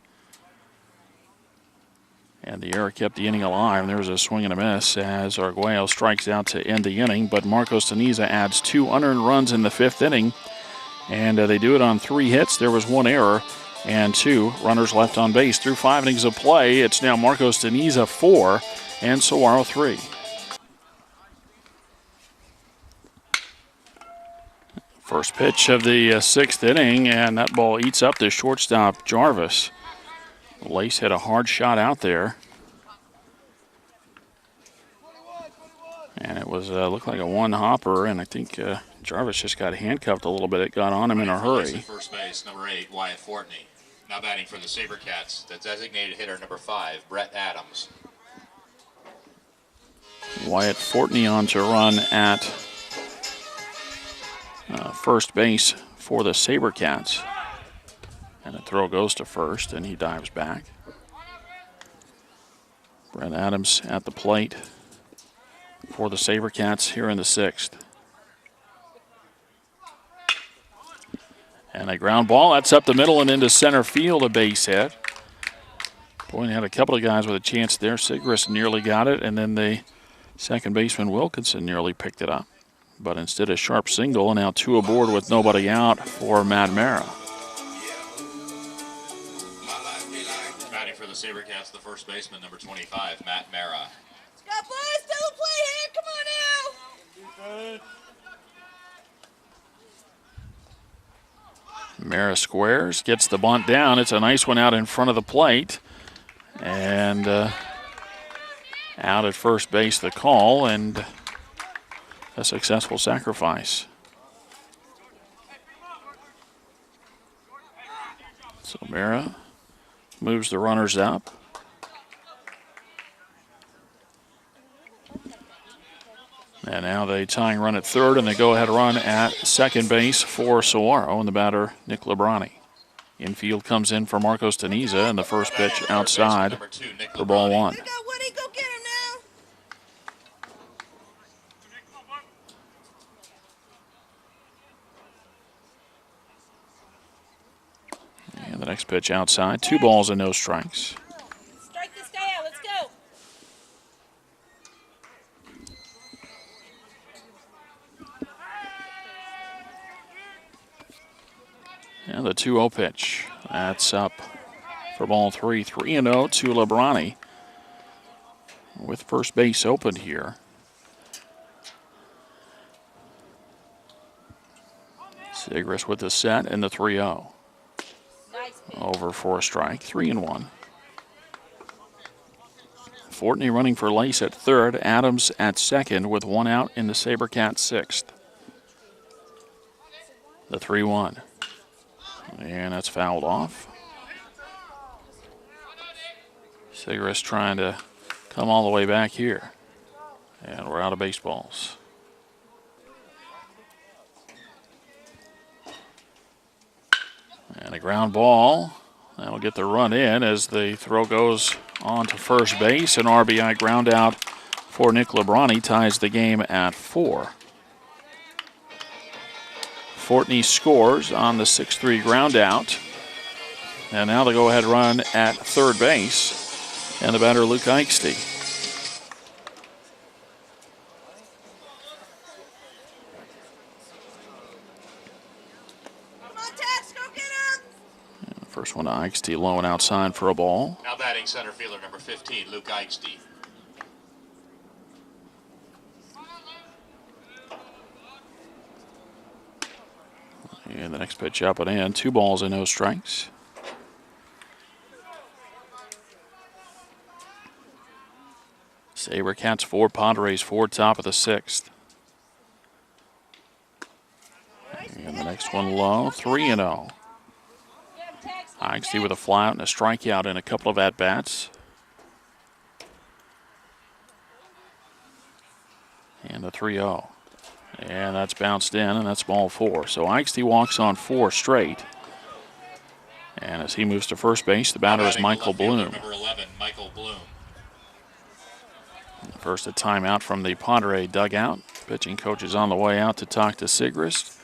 And the error kept the inning alive. There was a swing and a miss as Arguello strikes out to end the inning, but Marcos Deniza adds 2 unearned runs in the fifth inning, and they do it on 3 hits. There was 1 error and 2 runners left on base. Through 5 innings of play, it's now Marcos Deniza 4 and Saguaro 3. First pitch of the 6th inning, and that ball eats up the shortstop, Jarvis. Lace hit a hard shot out there. And it was looked like a one-hopper, and I think Jarvis just got handcuffed a little bit. It got on him in a hurry. First base, number 8, Wyatt Fortney. Now batting for the SaberCats, the designated hitter, number 5, Brett Adams. Wyatt Fortney on to run at first base for the SaberCats. And the throw goes to first, and he dives back. Brett Adams at the plate for the SaberCats here in the 6th. And a ground ball. That's up the middle and into center field, a base hit. Boyd had a couple of guys with a chance there. Sigrist nearly got it, and then the second baseman Wilkinson nearly picked it up. But instead a sharp single, and now 2 aboard with nobody out for Matt Mara. Batting for the SaberCats, the first baseman, number 25, Matt Mara. Let's go, boys. Double play here. Come on now. Mara squares, gets the bunt down. It's a nice one out in front of the plate. And out at first base the call, and a successful sacrifice. So Mara moves the runners up. And now they tying run at third, and they go ahead run at second base for Saguaro, and the batter, Nick Lebrani. Infield comes in for Marcos Teniza, and the first pitch outside for ball 1. Woody, go get him now. And the next pitch outside, 2 balls and no strikes. Strike this guy out. Let's go. And the 2-0 pitch. That's up for ball 3. 3-0 to Lebrani with first base open here. Sigrist with the set and the 3-0. Nice pitch. Over for a strike. 3-1. Fortney running for Lace at third. Adams at second with 1 out in the SaberCats 6th. The 3-1. And that's fouled off. Sigrist trying to come all the way back here. And we're out of baseballs. And a ground ball. That'll get the run in as the throw goes on to first base. An RBI ground out for Nick Lebrani ties the game at 4. Fortney scores on the 6-3 ground out. And now the go-ahead run at third base. And the batter, Luke Eichste. Come on, Tex. Go get him. And the first one to Eichste, low and outside for a ball. Now batting center fielder, number 15, Luke Eichste. And the next pitch up and in. 2 balls and no strikes. SaberCats 4, Padres 4, top of the 6th. And the next one low, 3-0. Eichste with a flyout and a strikeout in a couple of at-bats. And the 3-0. And that's bounced in, and that's ball 4. So Eichste walks on 4 straight. And as he moves to first base, the batter is Michael Bloom. Number 11, Michael Bloom. First a timeout from the Padre dugout. Pitching coach is on the way out to talk to Sigrist.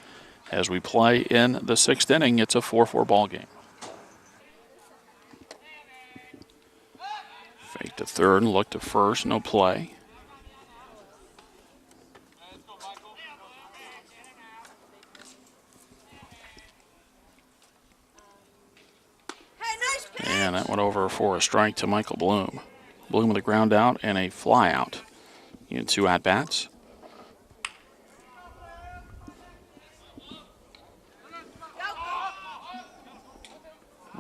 As we play in the 6th inning, it's a 4-4 ball game. Fake to third, look to first, no play. Hey, nice pitch. And that went over for a strike to Michael Bloom. Bloom with a ground out and a fly out in 2 at-bats.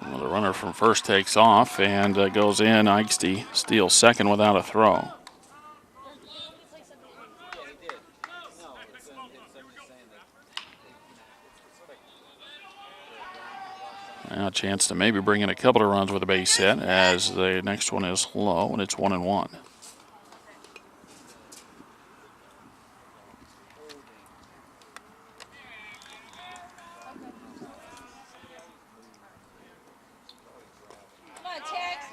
Well, the runner from first takes off and goes in. Eichste steals second without a throw. Now a chance to maybe bring in a couple of runs with a base hit as the next one is low and it's 1-1.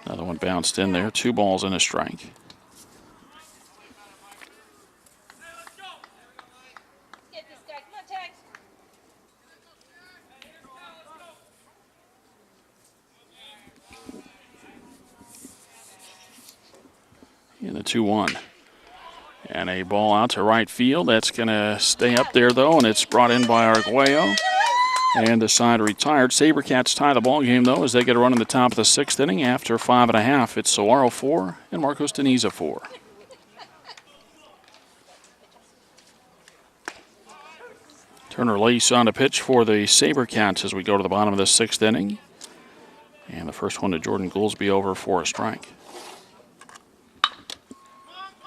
Another one bounced in there. 2 balls and a strike. in the 2-1. And a ball out to right field. That's going to stay up there, though, and it's brought in by Arguello. And the side retired. SaberCats tie the ball game, though, as they get a run in the top of the 6th inning. After 5.5, it's Saguaro 4 and Marcos Deniza 4. Turner Lace on the pitch for the SaberCats as we go to the bottom of the 6th inning. And the first one to Jordan Goolsby over for a strike.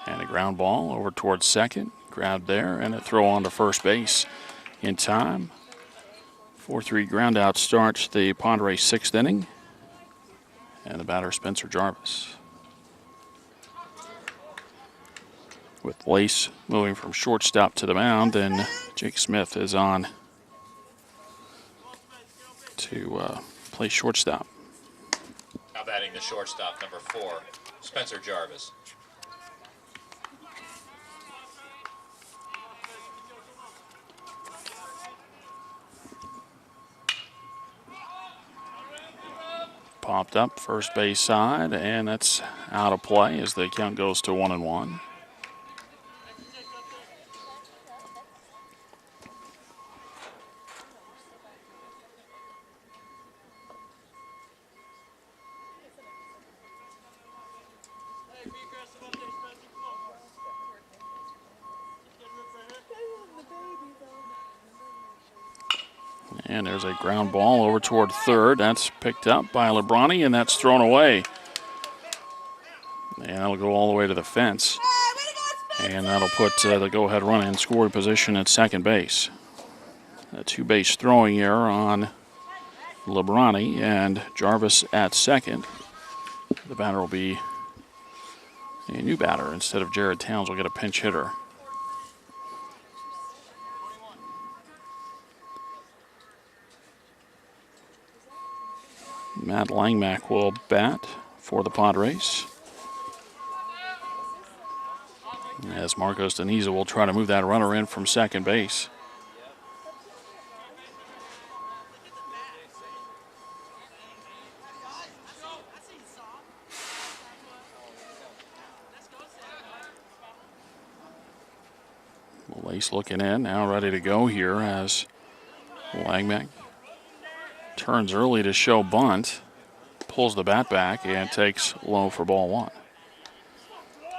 And a ground ball over towards second. Grabbed there, and a throw on to first base in time. 4-3 ground out starts the Padres 6th inning. And the batter, Spencer Jarvis. With Lace moving from shortstop to the mound, and Jake Smith is on to play shortstop. Now batting the shortstop, number 4, Spencer Jarvis. Popped up first base side, and that's out of play as the count goes to 1-1. And there's a ground ball over toward third. That's picked up by Lebrani, and that's thrown away. And that'll go all the way to the fence. And that'll put the go-ahead run in scoring position at second base. A two-base throwing error on Lebrani and Jarvis at second. The batter will be a new batter. Instead of Jared Towns, we'll get a pinch hitter. Matt Langmack will bat for the Padres. As Marcos Deniza will try to move that runner in from second base. Lace looking in, now ready to go here as Langmack turns early to show bunt, pulls the bat back, and takes low for ball one.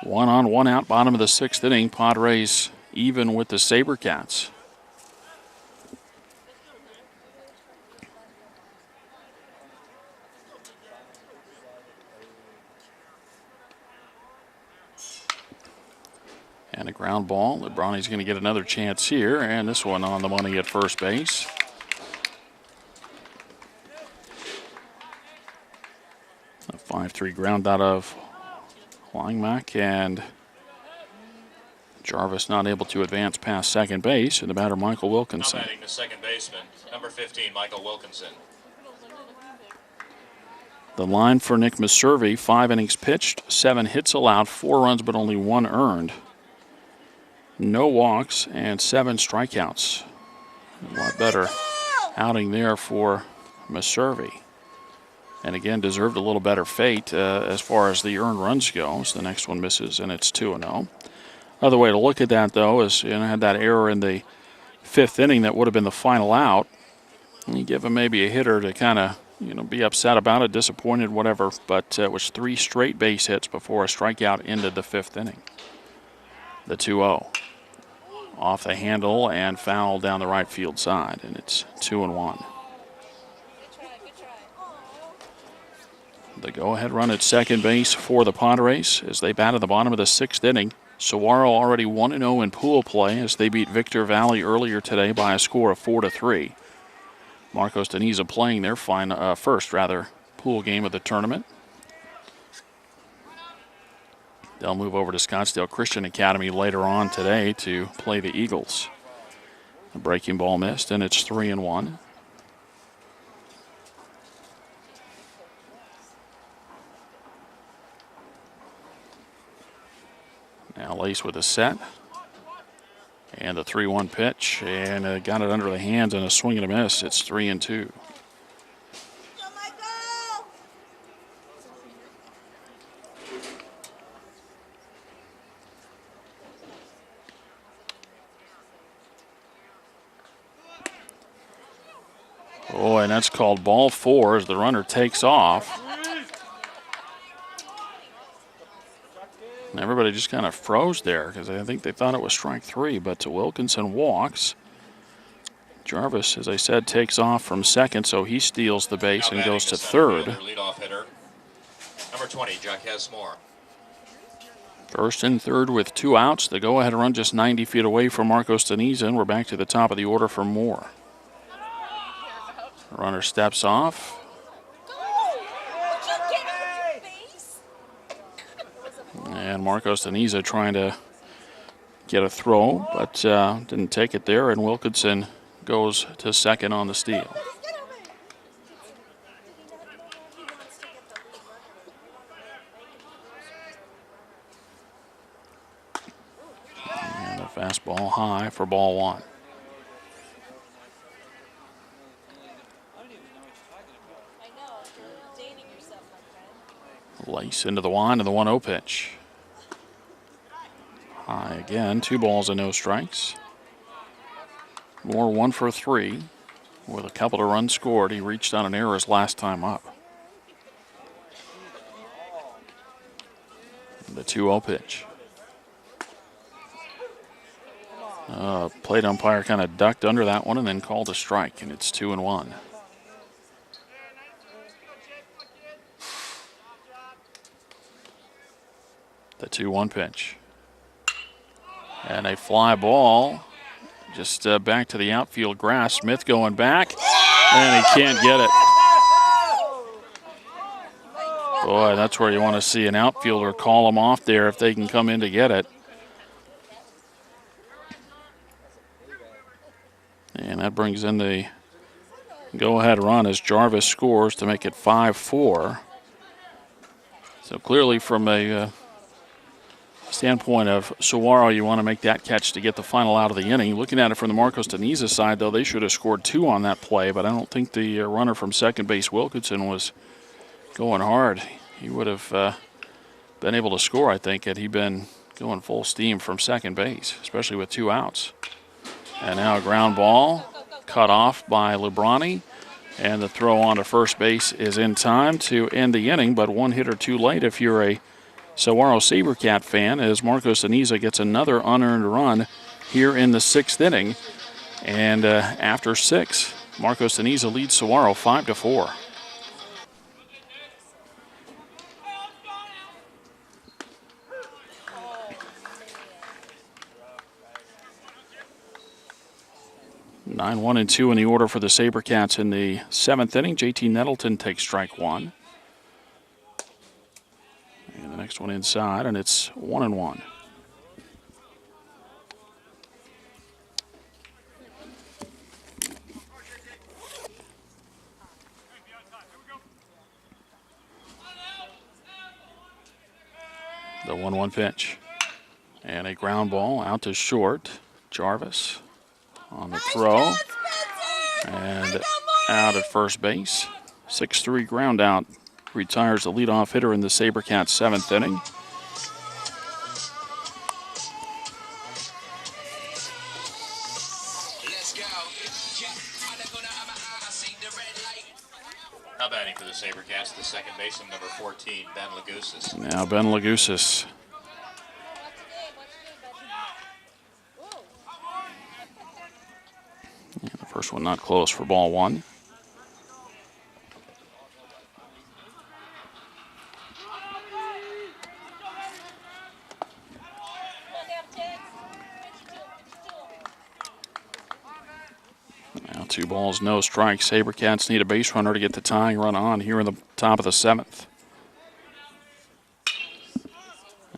1 on, 1 out, bottom of the 6th inning. Padres even with the SaberCats. And a ground ball. Lebrani's going to get another chance here, and this one on the money at first base. A 5-3 ground out of Langmack, and Jarvis not able to advance past second base, and the batter Michael Wilkinson. Now batting the second baseman, number 15, Michael Wilkinson. The line for Nick Meserve, 5 innings pitched, 7 hits allowed, 4 runs but only 1 earned. No walks and 7 strikeouts. A lot better outing there for Meserve. And again, deserved a little better fate as far as the earned runs go. So the next one misses, and it's 2-0. Other way to look at that, though, is had that error in the 5th inning that would have been the final out. And you give him maybe a hitter to kind of be upset about it, disappointed, whatever. But it was 3 straight base hits before a strikeout ended the 5th inning. The 2-0. Off the handle and foul down the right field side, and it's 2-1. The go-ahead run at second base for the Padres as they bat at the bottom of the 6th inning. Saguaro already 1-0 in pool play as they beat Victor Valley earlier today by a score of 4-3. Marcos Deniza playing their first pool game of the tournament. They'll move over to Scottsdale Christian Academy later on today to play the Eagles. The breaking ball missed, and it's 3-1. Now Lace with a set. And the 3-1 pitch. And got it under the hands and a swing and a miss. It's 3-2. Boy, and that's called ball 4 as the runner takes off. And everybody just kind of froze there because I think they thought it was strike 3, but Wilkinson walks. Jarvis, as I said, takes off from second, so he steals the base and goes to third. Leadoff hitter, number 20, Jaquez Moore. First and third with 2 outs. The go-ahead run just 90 feet away from Marcos Deniza, and we're back to the top of the order for Moore. The runner steps off. And Marcos Deniza trying to get a throw, but didn't take it there, and Wilkinson goes to second on the steal. And a fastball high for ball 1. Lace into the wind and the 1-0 pitch. High again, 2 balls and no strikes. Moore 1 for 3 with a couple of runs scored. He reached on an error his last time up. The 2-0 pitch. Plate umpire kind of ducked under that one and then called a strike, and it's 2-1. The 2-1 pitch. And a fly ball just back to the outfield grass. Smith going back, and he can't get it. Boy, that's where you want to see an outfielder call him off there if they can come in to get it. And that brings in the go-ahead run as Jarvis scores to make it 5-4. So clearly from a standpoint of Saguaro, you want to make that catch to get the final out of the inning. Looking at it from the Marcos Deniza side, though, they should have scored 2 on that play, but I don't think the runner from second base, Wilkinson, was going hard. He would have been able to score, I think, had he been going full steam from second base, especially with 2 outs. And now a ground ball cut off by Lubrani, and the throw on to first base is in time to end the inning, but 1 hitter too late if you're a Saguaro SaberCat fan, as Marcos Deniza gets another unearned run here in the 6th inning. And after 6, Marcos Deniza leads Saguaro 5-4. Nine, 1, and 2 in the order for the SaberCats in the 7th inning. JT Nettleton takes strike 1. And the next one inside, and it's 1-1. The 1-1 pitch. And a ground ball out to short. Jarvis on the throw. And out at first base. 6-3 ground out. Retires the leadoff hitter in the SaberCats 7th inning. Now batting for the SaberCats, the second baseman, number 14, Ben Lagusis. Now Ben Lagusis. Yeah, the first one not close for ball 1. Now 2 balls, no strikes. SaberCats need a base runner to get the tying run on here in the top of the 7th.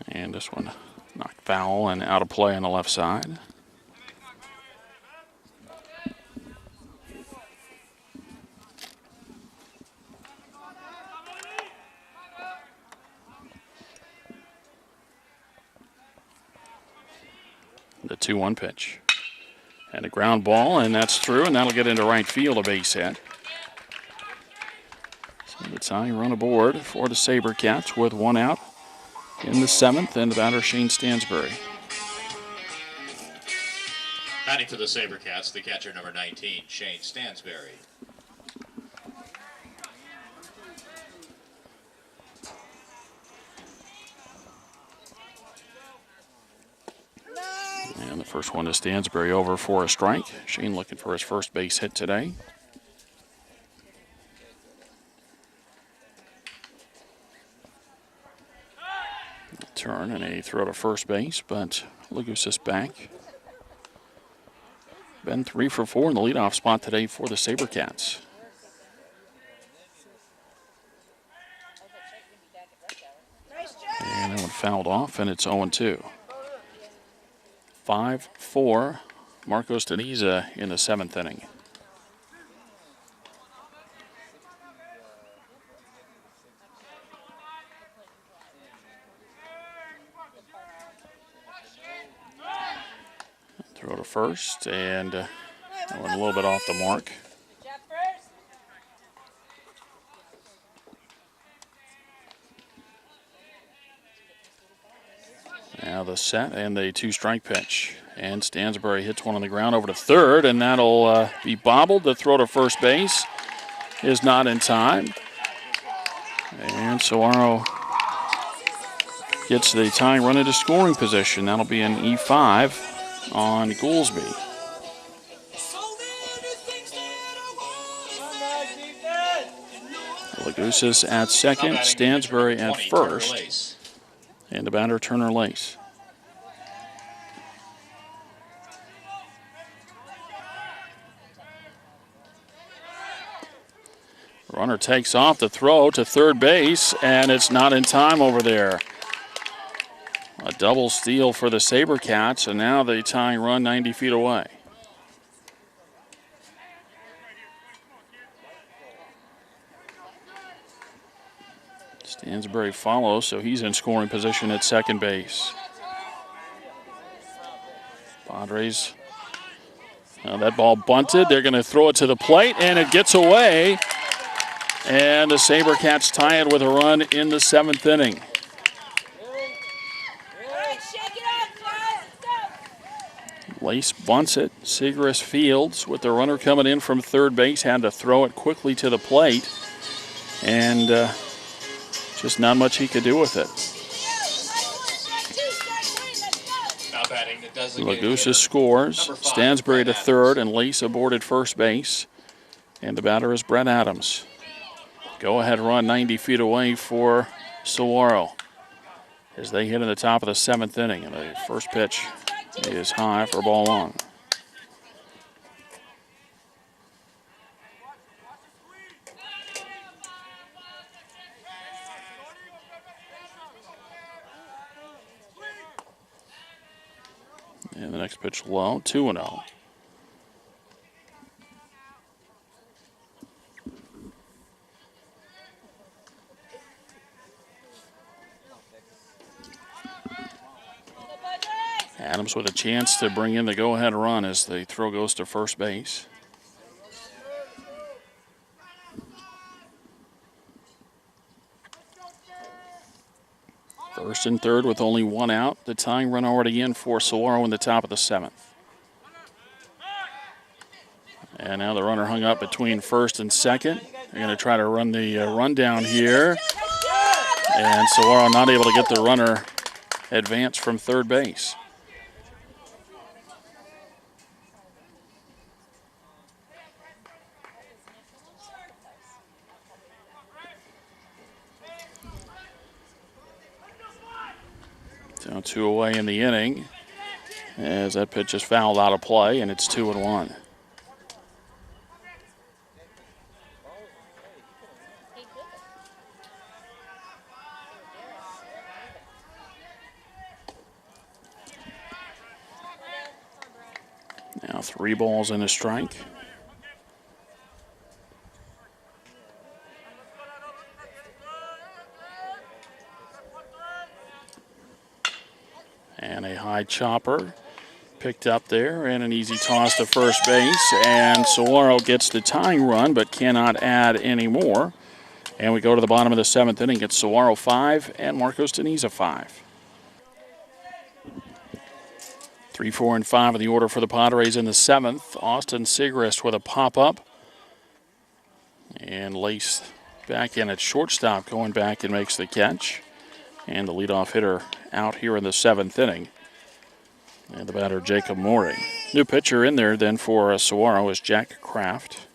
And this one knocked foul and out of play on the left side. The 2-1 pitch. And a ground ball, and that's through, and that'll get into right field, a base hit. So the tying run aboard for the SaberCats with 1 out in the 7th, and the batter Shane Stansbury. Batting for the SaberCats, the catcher, number 19, Shane Stansbury. First one to Stansbury over for a strike. Shane looking for his first base hit today. Turn and a throw to first base, but Lagusis back. Been 3 for 4 in the leadoff spot today for the SaberCats. And that one fouled off, and it's 0-2. 5-4, Marcos Deniza in the 7th inning. Throw to first, and that went a little bit off the mark. Now the set and the 2-strike pitch. And Stansbury hits one on the ground over to third, and that'll be bobbled. The throw to first base is not in time. And Saguaro gets the tying run into scoring position. That'll be an E5 on Goolsby. Lagusis at second, Stansbury at first, and the batter Turner Lace. Runner takes off the throw to third base, and it's not in time over there. A double steal for the SaberCats, and now the tying run 90 feet away. Stansbury follows, so he's in scoring position at second base. Padres, that ball bunted. They're going to throw it to the plate, and it gets away. And the SaberCats tie it with a run in the 7th inning. Lace bunts it. Sigris fields with the runner coming in from third base. Had to throw it quickly to the plate. And just not much he could do with it. Lagusis scores. Stansbury to third, and Lace aboarded first base. And the batter is Brett Adams. Go-ahead run 90 feet away for Saguaro as they hit in the top of the 7th inning. And the first pitch is high for ball 1. And the next pitch low, 2-0. Adams with a chance to bring in the go-ahead run as the throw goes to first base. First and third with only one out. The tying run already in for Saguaro in the top of the 7th. And now the runner hung up between first and second. They're going to try to run the rundown here. And Saguaro not able to get the runner advance from third base. Down 2 away in the inning as that pitch is fouled out of play, and it's 2-1. Now 3 balls and a strike. And a high chopper picked up there, and an easy toss to first base. And Saguaro gets the tying run, but cannot add any more. And we go to the bottom of the 7th inning. It's Saguaro 5 and Marcos Deniza 5. 3, 4, and 5 in the order for the Padres in the 7th. Austin Sigrist with a pop-up. And Lace back in at shortstop, going back and makes the catch. And the leadoff hitter out here in the 7th inning. And the batter, Jacob Morey. New pitcher in there then for Saguaro is Jack Kraft.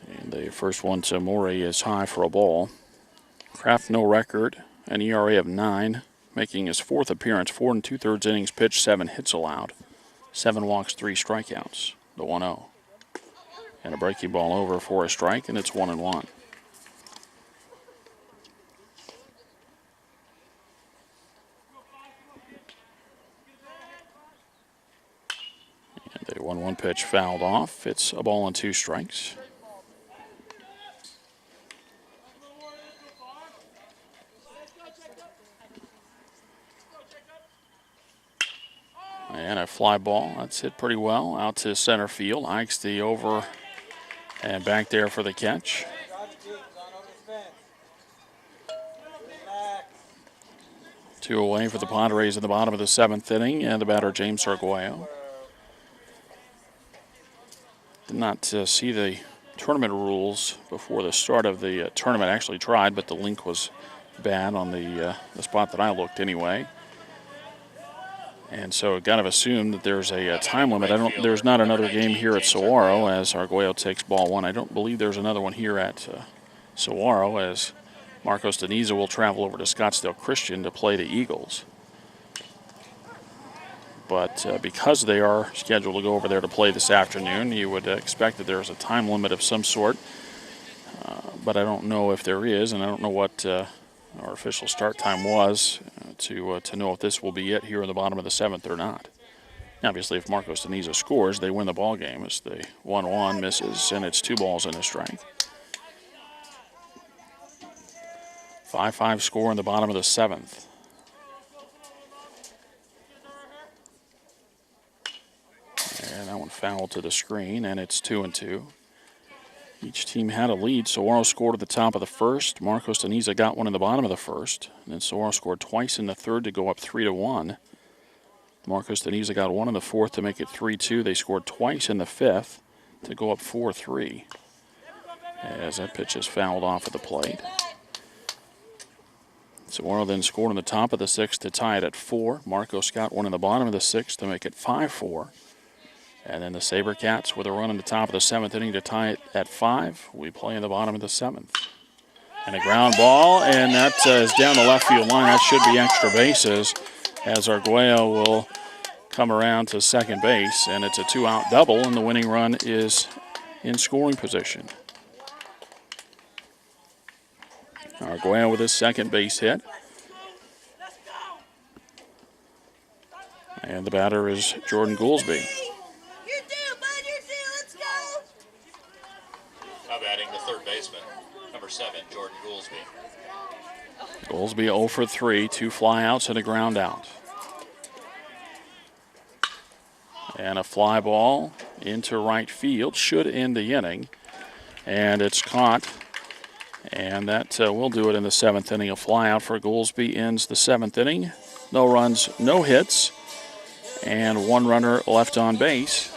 And the first one to Morey is high for a ball. Kraft no record, an ERA of 9, making his 4th appearance, 4 2/3 innings pitched, 7 hits allowed, 7 walks, 3 strikeouts, the 1-0. And a breaking ball over for a strike, and it's 1-1. And the 1-1 pitch fouled off. It's a ball and 2 strikes. And a fly ball. That's hit pretty well out to center field. Ikes the over and back there for the catch. 2 away for the Padres at the bottom of the 7th inning, and the batter, James Saguaro. Did not see the tournament rules before the start of the tournament. Actually tried, but the link was bad on the spot that I looked anyway. And so got to assume that there's a time limit. There's not another game here at Saguaro as Arguello takes ball 1. I don't believe there's another one here at Saguaro as Marcos Deniza will travel over to Scottsdale Christian to play the Eagles. But because they are scheduled to go over there to play this afternoon, you would expect that there's a time limit of some sort. But I don't know if there is, and I don't know what our official start time was to know if this will be it here in the bottom of the 7th or not. Obviously, if Marcos Deniza scores, they win the ball game as the 1-1 misses, and it's 2 balls and a strike. 5-5 score in the bottom of the 7th. And that one fouled to the screen, and it's 2-2. Each team had a lead. Saguaro scored at the top of the 1st. Marcos Deniza got one in the bottom of the 1st. And then Saguaro scored twice in the 3rd to go up 3-1. Marcos Deniza got one in the 4th to make it 3-2. They scored twice in the 5th to go up 4-3. As that pitch is fouled off at the plate. Saguaro then scored in the top of the 6th to tie it at 4. Marcos got one in the bottom of the 6th to make it 5-4. And then the SaberCats with a run in the top of the 7th inning to tie it at 5. We play in the bottom of the 7th. And a ground ball, and that is down the left field line. That should be extra bases as Arguello will come around to second base. And it's a 2-out double, and the winning run is in scoring position. Arguello with his second base hit. And the batter is Jordan Goolsby. Now batting the 3rd baseman, number 7, Jordan Goolsby. Goolsby 0 for 3, 2 flyouts and a ground out. And a fly ball into right field should end the inning. And it's caught. And that will do it in the 7th inning. A flyout for Goolsby ends the 7th inning. No runs, no hits, and 1 runner left on base.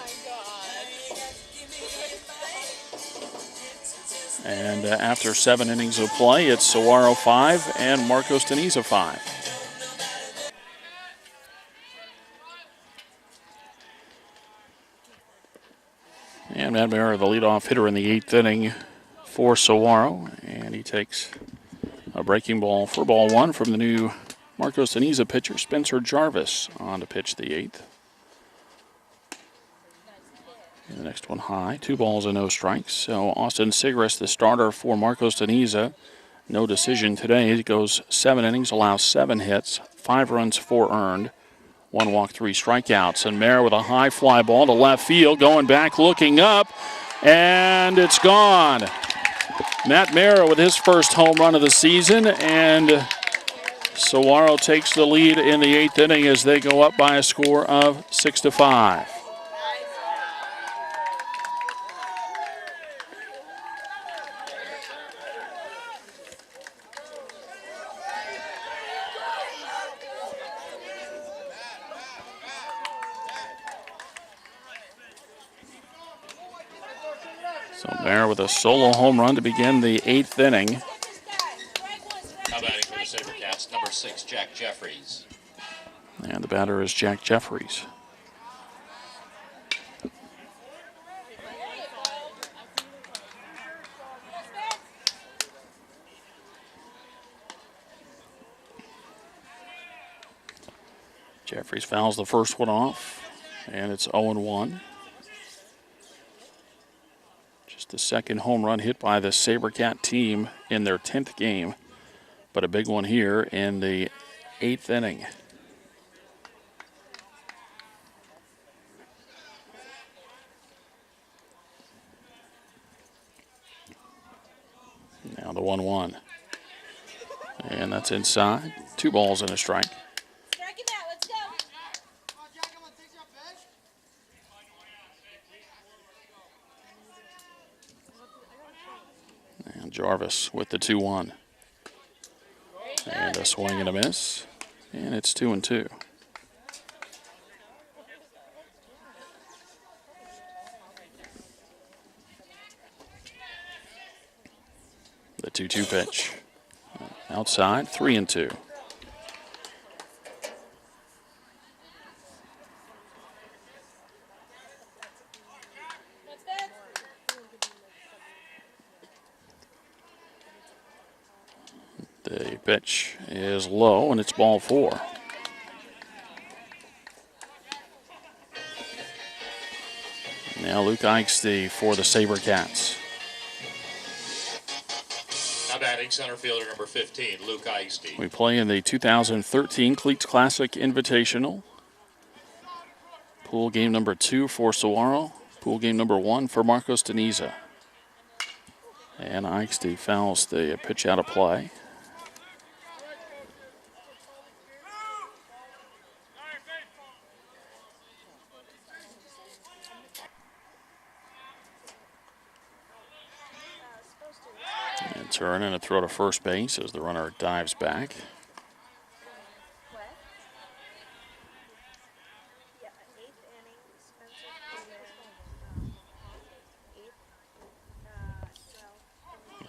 And after 7 innings of play, it's Saguaro 5 and Marcos Deniza 5. And Matt Mayer, the leadoff hitter in the 8th inning for Saguaro, and he takes a breaking ball for ball 1 from the new Marcos Deniza pitcher, Spencer Jarvis, on to pitch the 8th. And the next one high, 2 balls and no strikes. So Austin Sigris, the starter for Marcos Deniza, no decision today. He goes 7 innings, allows 7 hits, 5 runs, 4 earned, 1 walk, 3 strikeouts. And Mayer with a high fly ball to left field, going back, looking up, and it's gone. Matt Mayer with his first home run of the season, and Saguaro takes the lead in the 8th inning as they go up by a score of 6-5. So Bear with a solo home run to begin the 8th inning. Now batting for the SaberCats, number 6, Jack Jeffries. And the batter is Jack Jeffries. Jeffries fouls the first one off, and it's 0-1. Just the second home run hit by the SaberCat team in their 10th game, but a big one here in the 8th inning. Now the 1-1. And that's inside. 2 balls and a strike. Strike him out. Let's go. And Jarvis with the 2-1. And a swing and a miss. And it's 2-2. The 2-2 pitch. Outside, 3-2. The pitch is low, and it's ball 4. Now Luke Eichste for the SaberCats. Now batting center fielder number 15, Luke Eichste. We play in the 2013 Cleats Classic Invitational. Pool game number 2 for Saguaro. Pool game number 1 for Marcos Deniza. And Eichste fouls the pitch out of play. And turn and a throw to first base as the runner dives back.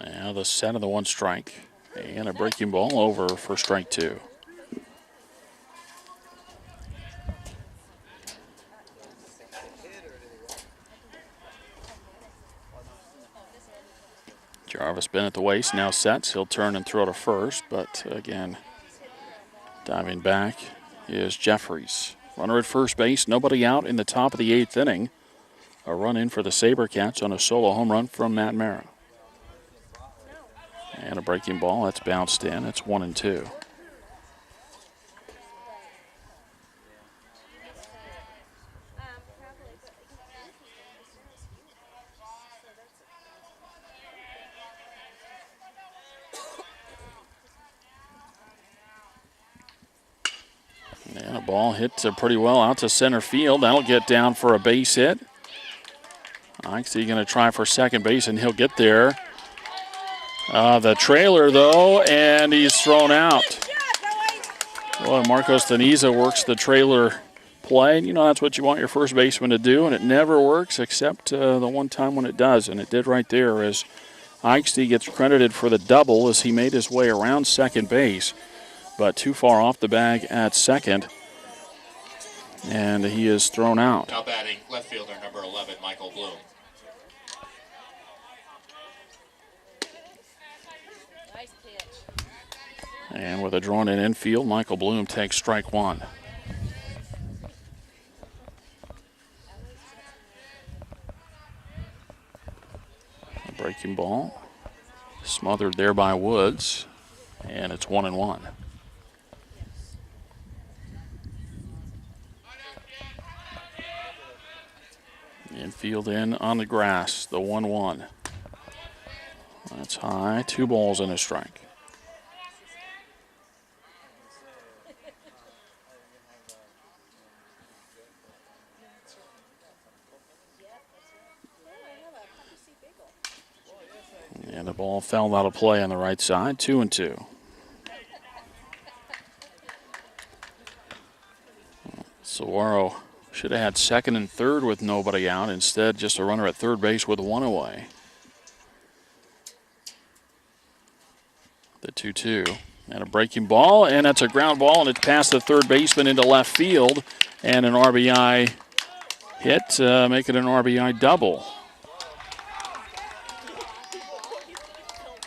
Now the set of the 1 strike. And a breaking ball over for strike 2. Jarvis been at the waist, now sets. He'll turn and throw to first, but again, diving back is Jeffries. Runner at first base, nobody out in the top of the 8th inning. A run in for the SaberCats on a solo home run from Matt Mara. And a breaking ball, that's bounced in. It's 1-2. And a ball hit pretty well out to center field. That'll get down for a base hit. Eichste going to try for second base, and he'll get there. The trailer, though, and he's thrown out. Well, Marcos Deniza works the trailer play. You know, that's what you want your first baseman to do, and it never works except the one time when it does, and it did right there as Eichste gets credited for the double as he made his way around second base, but too far off the bag at second, and he is thrown out. Now batting left fielder number 11, Michael Bloom. And with a drawn-in infield, Michael Bloom takes strike 1. A breaking ball, smothered there by Woods, and it's 1-1. Infield in on the grass, the 1-1. That's high, 2 balls and a strike. And the ball fell out of play on the right side, 2-2. Saguaro should have had second and third with nobody out. Instead, just a runner at third base with 1 away. 2-2. And a breaking ball, and that's a ground ball, and it's past the third baseman into left field. And an RBI hit, make it an RBI double.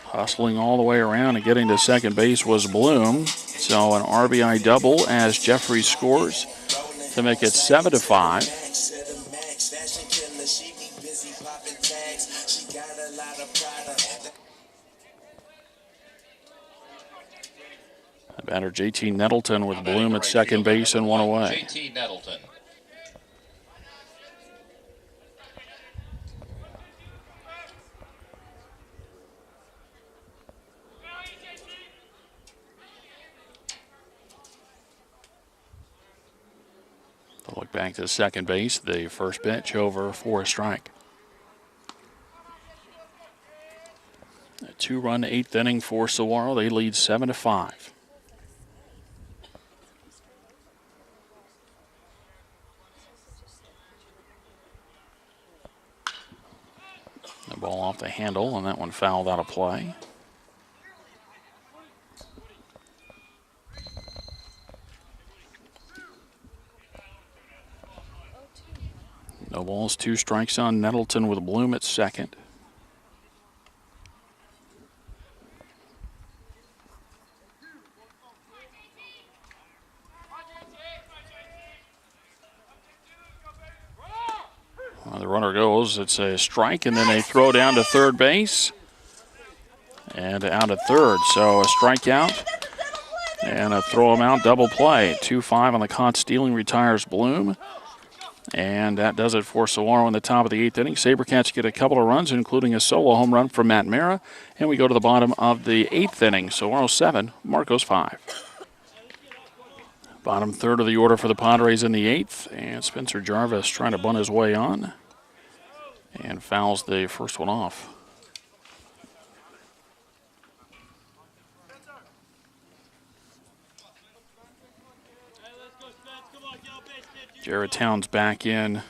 Hustling all the way around and getting to second base was Bloom. So an RBI double as Jeffrey scores to make it 7-5. The batter JT Nettleton with Bloom at second base and one away. JT Nettleton. They'll look back to second base. The first pitch over for a strike. A 2-run 8th inning for Saguaro. They lead 7-5. The ball off the handle, and that one fouled out of play. No balls, 2 strikes on Nettleton with Bloom at second. The runner goes. It's a strike, and then they throw down to third base. And out at third. So a strikeout and a throw him out, double play. 2-5 on the caught stealing, retires Bloom. And that does it for Saguaro in the top of the 8th inning. SaberCats get a couple of runs, including a solo home run from Matt Mara. And we go to the bottom of the 8th inning. Saguaro 7, Marcos 5. Bottom third of the order for the Padres in the 8th. And Spencer Jarvis trying to bunt his way on. And fouls the first one off. Jared Towns back in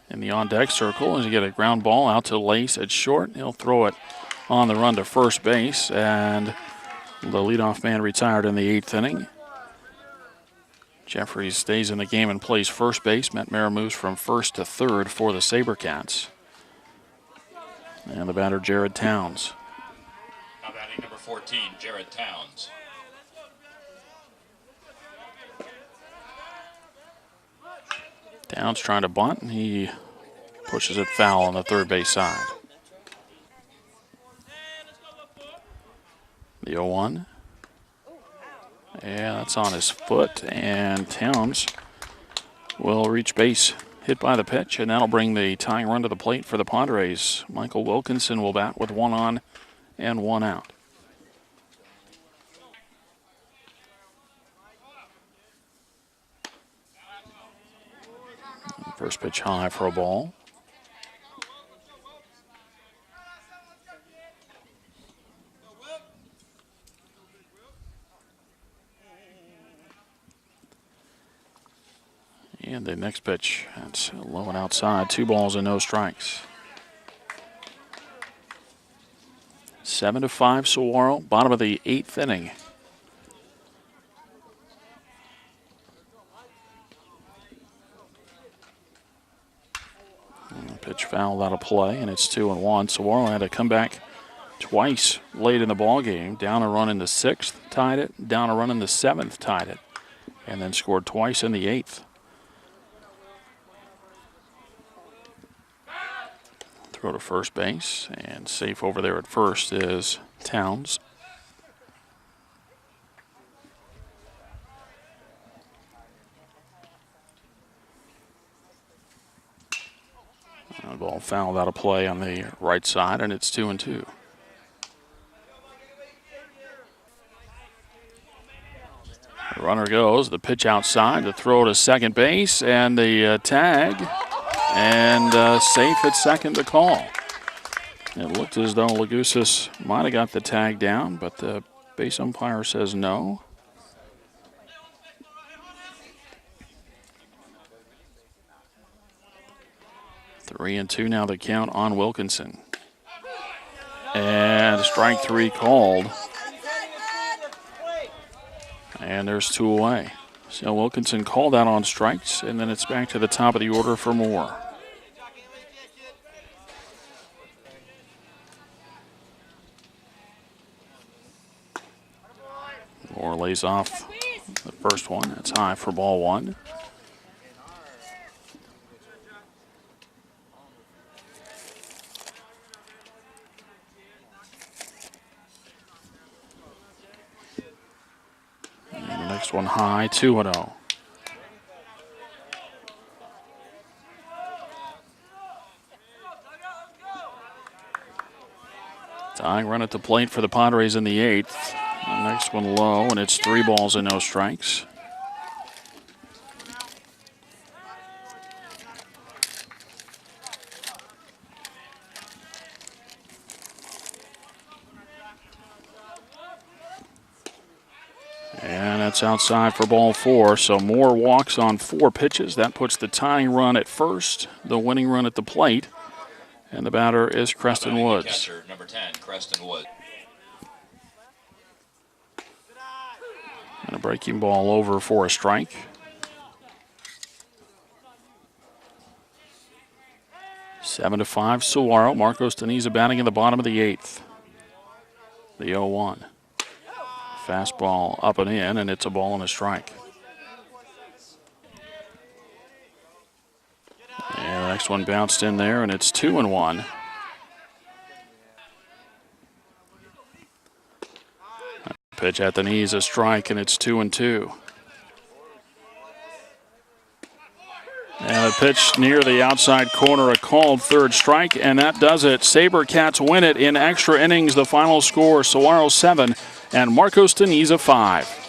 the on-deck circle as he get a ground ball out to Lace at short. He'll throw it on the run to first base, and the leadoff man retired in the 8th inning. Jeffries stays in the game and plays first base. Matt Mara moves from first to third for the SaberCats. And the batter, Jared Towns. Now batting number 14, Jared Towns. Towns trying to bunt, and he pushes it foul on the third base side. The 0-1. Yeah, that's on his foot, and Towns will reach base, hit by the pitch, and that'll bring the tying run to the plate for the Padres. Michael Wilkinson will bat with 1 on and 1 out. First pitch high for a ball. And the next pitch, that's low and outside. 2 balls and no strikes. 7-5 Saguaro, bottom of the 8th inning. Pitch fouled out of play, and it's 2-1. Saguaro had to come back twice late in the ball game. Down a run in the 6th, tied it. Down a run in the 7th, tied it. And then scored twice in the 8th. Throw to first base, and safe over there at first is Towns. The ball fouled out of play on the right side, and it's 2-2. The runner goes, the pitch outside, the throw to second base, and the tag, and safe at second to call. It looked as though Lagusis might have got the tag down, but the base umpire says no. Three and two now the count on Wilkinson. And strike 3 called. And there's 2 away. So Wilkinson called out on strikes, and then it's back to the top of the order for Moore. Moore lays off the first one. That's high for ball 1. And the next one high, 2-0. Tying run at the plate for the Padres in the 8th. The next one low, and it's 3 balls and no strikes. And that's outside for ball 4. So Moore walks on 4 pitches. That puts the tying run at first, the winning run at the plate. And the batter is Creston Woods. Catcher, number 10, Creston Woods. And a breaking ball over for a strike. Seven to 5, Saguaro. Marcos Teniza batting in the bottom of the 8th. The 0-1. Fastball up and in, and it's a ball and a strike. And the next one bounced in there, and it's 2-1. Pitch at the knees, a strike, and it's 2-2. And a pitch near the outside corner, a called third strike, and that does it. SaberCats win it in extra innings. The final score, Saguaro 7 and Marcos Teniza 5.